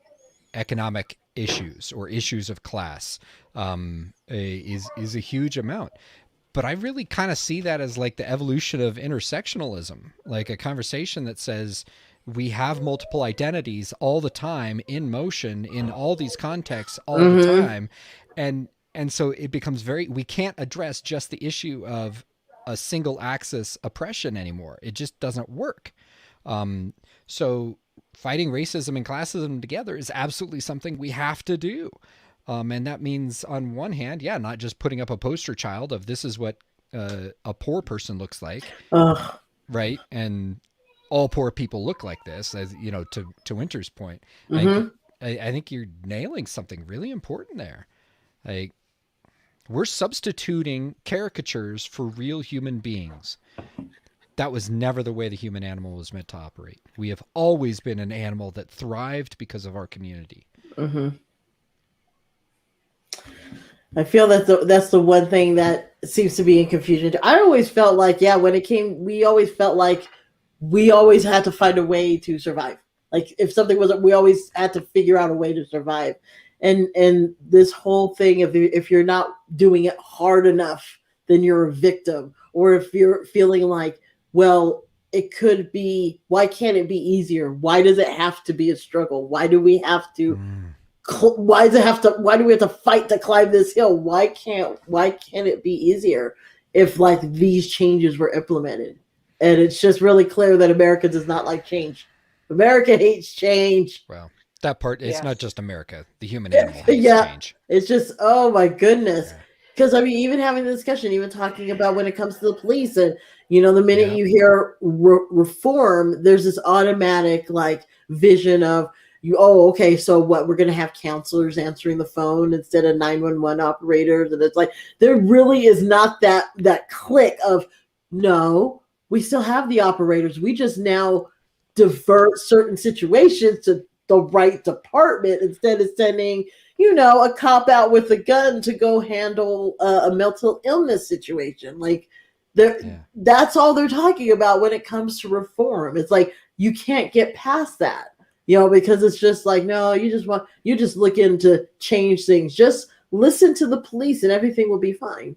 economic issues or issues of class is a huge amount. But I really kind of see that as like the evolution of intersectionalism, like a conversation that says, we have multiple identities all the time in motion in all these contexts all the time. And so it becomes we can't address just the issue of a single axis oppression anymore. It just doesn't work. So fighting racism and classism together is absolutely something we have to do. And that means on one hand, not just putting up a poster child of this is what a poor person looks like, right? And all poor people look like this, as you know, to Winter's point. I think you're nailing something really important there. Like, we're substituting caricatures for real human beings. That was never the way the human animal was meant to operate. We have always been an animal that thrived because of our community. I feel that that's the one thing that seems to be in confusion. I always felt like, when it came, we always felt like we always had to find a way to survive. Like if something wasn't, we always had to figure out a way to survive. And this whole thing of if you're not doing it hard enough, then you're a victim. Or if you're feeling like, well, it could be, why can't it be easier? Why does it have to be a struggle? Why do we have to? Why do we have to fight to climb this hill? Why can't it be easier if like these changes were implemented? And it's just really clear that America does not like change. America hates change. Well, that part, it's not just America. The human animal hates change. It's just, oh my goodness. Because I mean, even having the discussion, even talking about when it comes to the police, and you know, the minute you hear reform, there's this automatic like vision of okay, so what? We're going to have counselors answering the phone instead of 911 operators, and it's like there really is not that click of no, we still have the operators. We just now divert certain situations to the right department instead of sending, a cop out with a gun to go handle a mental illness situation. Like that's all they're talking about when it comes to reform. It's like, you can't get past that, because it's just like, no, you just looking to change things. Just listen to the police and everything will be fine.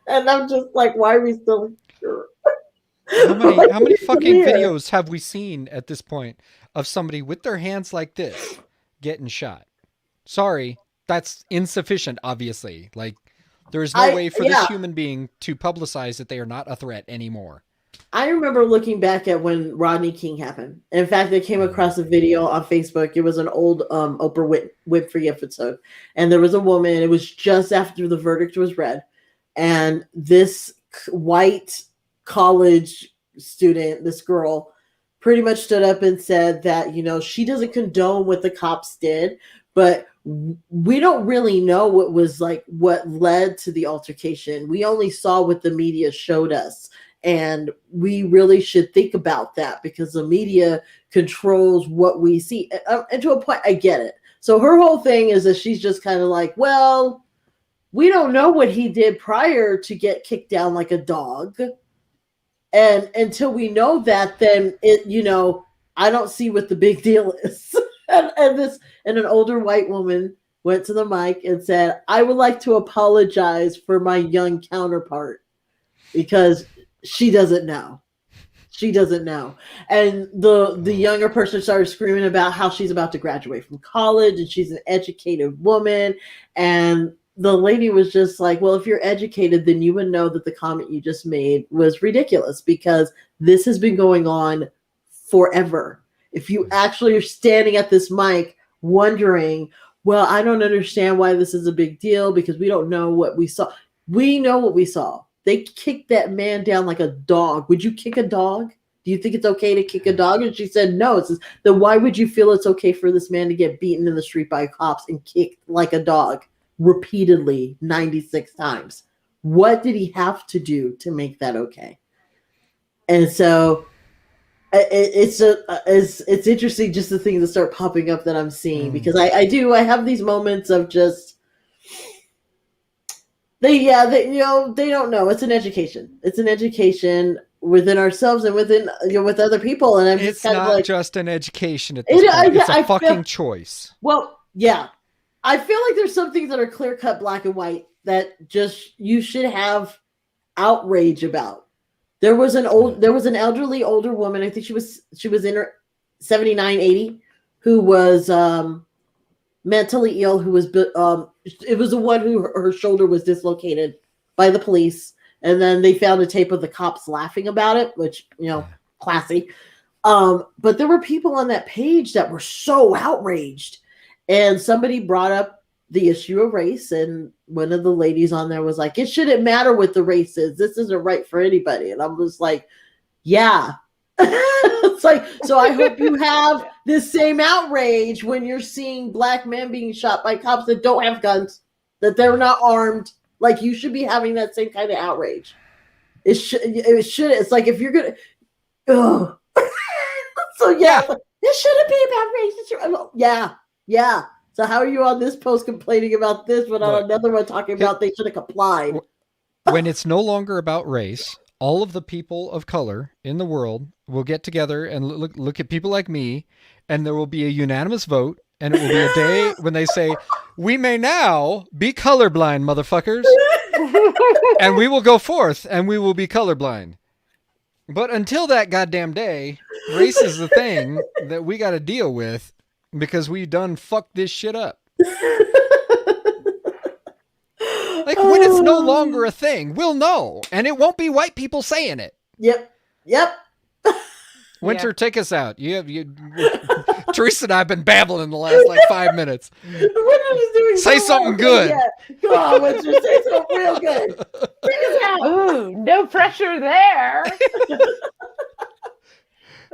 And I'm just like, why are we still here? How many fucking videos have we seen at this point of somebody with their hands like this getting shot? Sorry, that's insufficient, obviously. Like, there is no way for this human being to publicize that they are not a threat anymore. I remember looking back at when Rodney King happened. In fact, I came across a video on Facebook. It was an old Oprah Winfrey episode. And there was a woman, it was just after the verdict was read. And this white college student, this girl, pretty much stood up and said that, she doesn't condone what the cops did, but we don't really know what led to the altercation. We only saw what the media showed us. And we really should think about that because the media controls what we see. And to a point, I get it. So her whole thing is that she's just kind of like, well, we don't know what he did prior to get kicked down like a dog. And until we know that, then I don't see what the big deal is. and an older white woman went to the mic and said, I would like to apologize for my young counterpart because she doesn't know. She doesn't know. And the younger person started screaming about how she's about to graduate from college and she's an educated woman. And the lady was just like, well, if you're educated, then you would know that the comment you just made was ridiculous because this has been going on forever. If you actually are standing at this mic wondering, well, I don't understand why this is a big deal because we don't know what we saw. We know what we saw. They kicked that man down like a dog. Would you kick a dog? Do you think it's okay to kick a dog? And she said, no. It says, then why would you feel it's okay for this man to get beaten in the street by cops and kicked like a dog repeatedly 96 times? What did he have to do to make that okay? And so it's interesting just the things that start popping up that I'm seeing because I have these moments of just they don't know. It's an education. It's an education within ourselves and within with other people. And I'm just it's kind not of like, just an education at this point. It's a fucking choice. Well, yeah, I feel like there's some things that are clear cut, black and white that just you should have outrage about. There was an elderly older woman. I think she was in her 79, 80, who was mentally ill. Who was it was the one who her shoulder was dislocated by the police, and then they found a tape of the cops laughing about it, which classy. But there were people on that page that were so outraged, and somebody brought up the issue of race, and one of the ladies on there was like, it shouldn't matter what the race is. This isn't right for anybody. And I was like, yeah. It's like, so I hope you have this same outrage when you're seeing black men being shot by cops that don't have guns, that they're not armed. Like, you should be having that same kind of outrage. It should. It's like, if you're going to, so yeah, this shouldn't be about race. Yeah. So how are you on this post complaining about this, but on another one talking about they should have complied? When it's no longer about race, all of the people of color in the world will get together and look at people like me, and there will be a unanimous vote, and it will be a day when they say, we may now be colorblind, motherfuckers. And we will go forth, and we will be colorblind. But until that goddamn day, race is the thing that we got to deal with. Because we done fucked this shit up. Like, when it's no longer a thing, we'll know. And it won't be white people saying it. Yep. Winter, take us out. Teresa and I have been babbling the last 5 minutes. Say something good. Yeah. Come on, Winter, say something real good. Take us out. Ooh, no pressure there.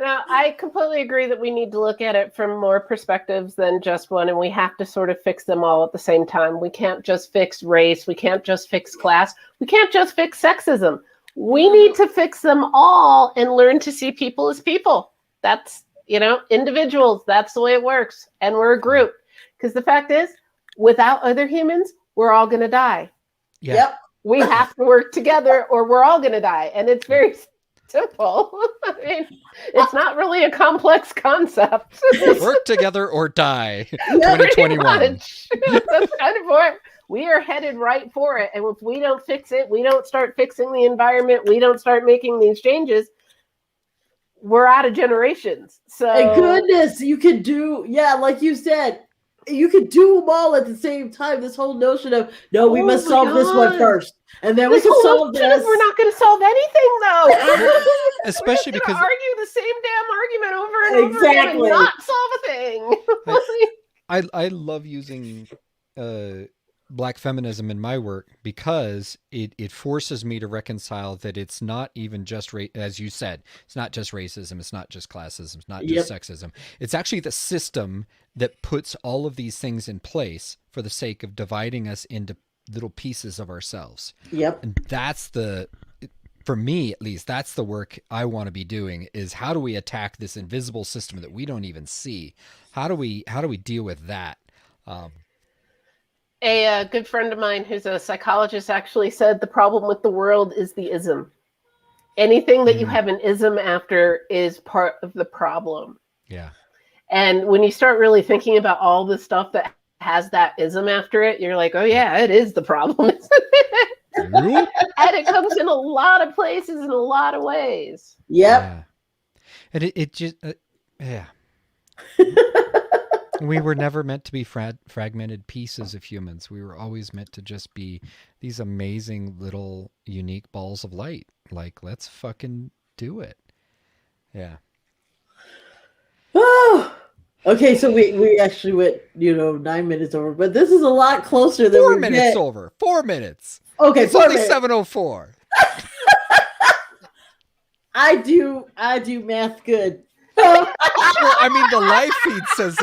Now, I completely agree that we need to look at it from more perspectives than just one, and we have to sort of fix them all at the same time. We can't just fix race. We can't just fix class. We can't just fix sexism. We need to fix them all and learn to see people as people. That's, individuals. That's the way it works. And we're a group. Because the fact is, without other humans, we're all going to die. Yeah. Yep. We have to work together or we're all going to die. And it's very simple. I mean, it's not really a complex concept. Work together or die. 2021. That's kind of what we are headed right for it. And if we don't fix it, we don't start fixing the environment, we don't start making these changes, we're out of generations. So and goodness, you could do, like you said, you could do them all at the same time. This whole notion of, no, we must solve this one first. And then we can solve this. We're not going to solve anything, though. Especially because argue the same damn argument over and over again and not solve a thing. I love using Black feminism in my work because it forces me to reconcile that it's not even just as you said, it's not just racism, it's not just classism, it's not just sexism. It's actually the system that puts all of these things in place for the sake of dividing us into little pieces of ourselves. Yep. And that's for me at least, that's the work I want to be doing, is how do we attack this invisible system that we don't even see? How do we deal with that? A good friend of mine who's a psychologist actually said the problem with the world is the ism. Anything that you have an ism after is part of the problem. Yeah. And when you start really thinking about all the stuff that has that ism after it, you're like, oh yeah, it is the problem. And it comes in a lot of places in a lot of ways. Yep. Yeah. And it just, we were never meant to be fragmented pieces of humans. We were always meant to just be these amazing little unique balls of light. Like, let's fucking do it. Yeah. Oh, okay. So we actually went, 9 minutes over, but this is a lot closer than 4 minutes over. 4 minutes. Okay. It's only 7:04. I do math good. Well, I mean, the live feed says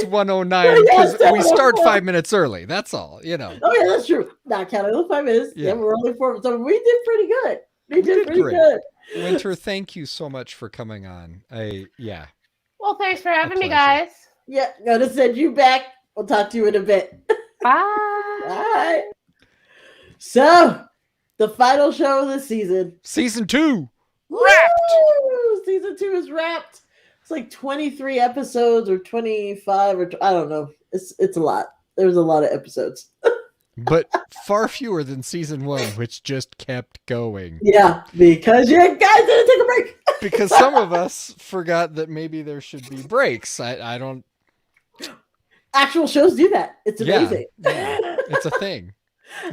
109 because we start 5 minutes early. That's all, Oh yeah, that's true. Not counting the 5 minutes. Yeah, we're only 4. So we did pretty good. We did pretty good. Winter, thank you so much for coming on. Well, thanks for having me, guys. Yeah, gonna send you back. We'll talk to you in a bit. Bye. Bye. So, the final show of the season. Season 2. Wrapped. Woo! Season 2 is wrapped. It's like 23 episodes or 25 or I don't know. It's a lot. There's a lot of episodes. but far fewer than season 1, which just kept going. Yeah, because you guys didn't take a break. Because some of us forgot that maybe there should be breaks. I don't. Actual shows do that. It's amazing. Yeah, it's a thing.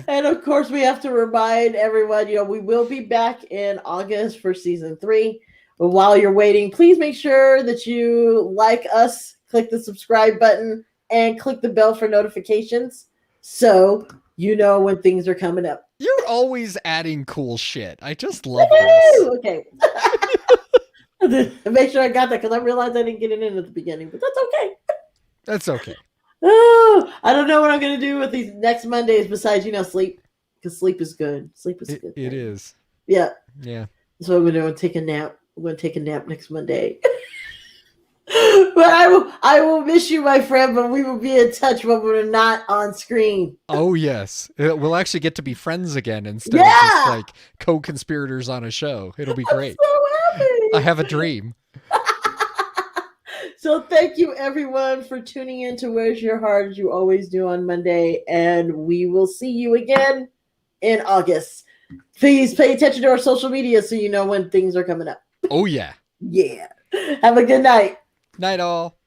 And of course, we have to remind everyone, we will be back in August for season 3. But while you're waiting, please make sure that you like us, click the subscribe button, and click the bell for notifications so you know when things are coming up. You're always adding cool shit. I just love this. Okay. Make sure I got that, because I realized I didn't get it in at the beginning, but that's okay. That's okay. Oh, I don't know what I'm going to do with these next Mondays besides, sleep. Because sleep is good. Sleep is good. It is. Yeah. Yeah. So I'm going to take a nap. I'm going to take a nap next Monday. But I will miss you, my friend, but we will be in touch when we're not on screen. Oh, yes. We'll actually get to be friends again instead of just like co-conspirators on a show. It'll be great. I'm so happy. I have a dream. So thank you, everyone, for tuning in to Where's Your Heart, as you always do on Monday. And we will see you again in August. Please pay attention to our social media so you know when things are coming up. Oh, yeah. Yeah. Have a good night. Night all.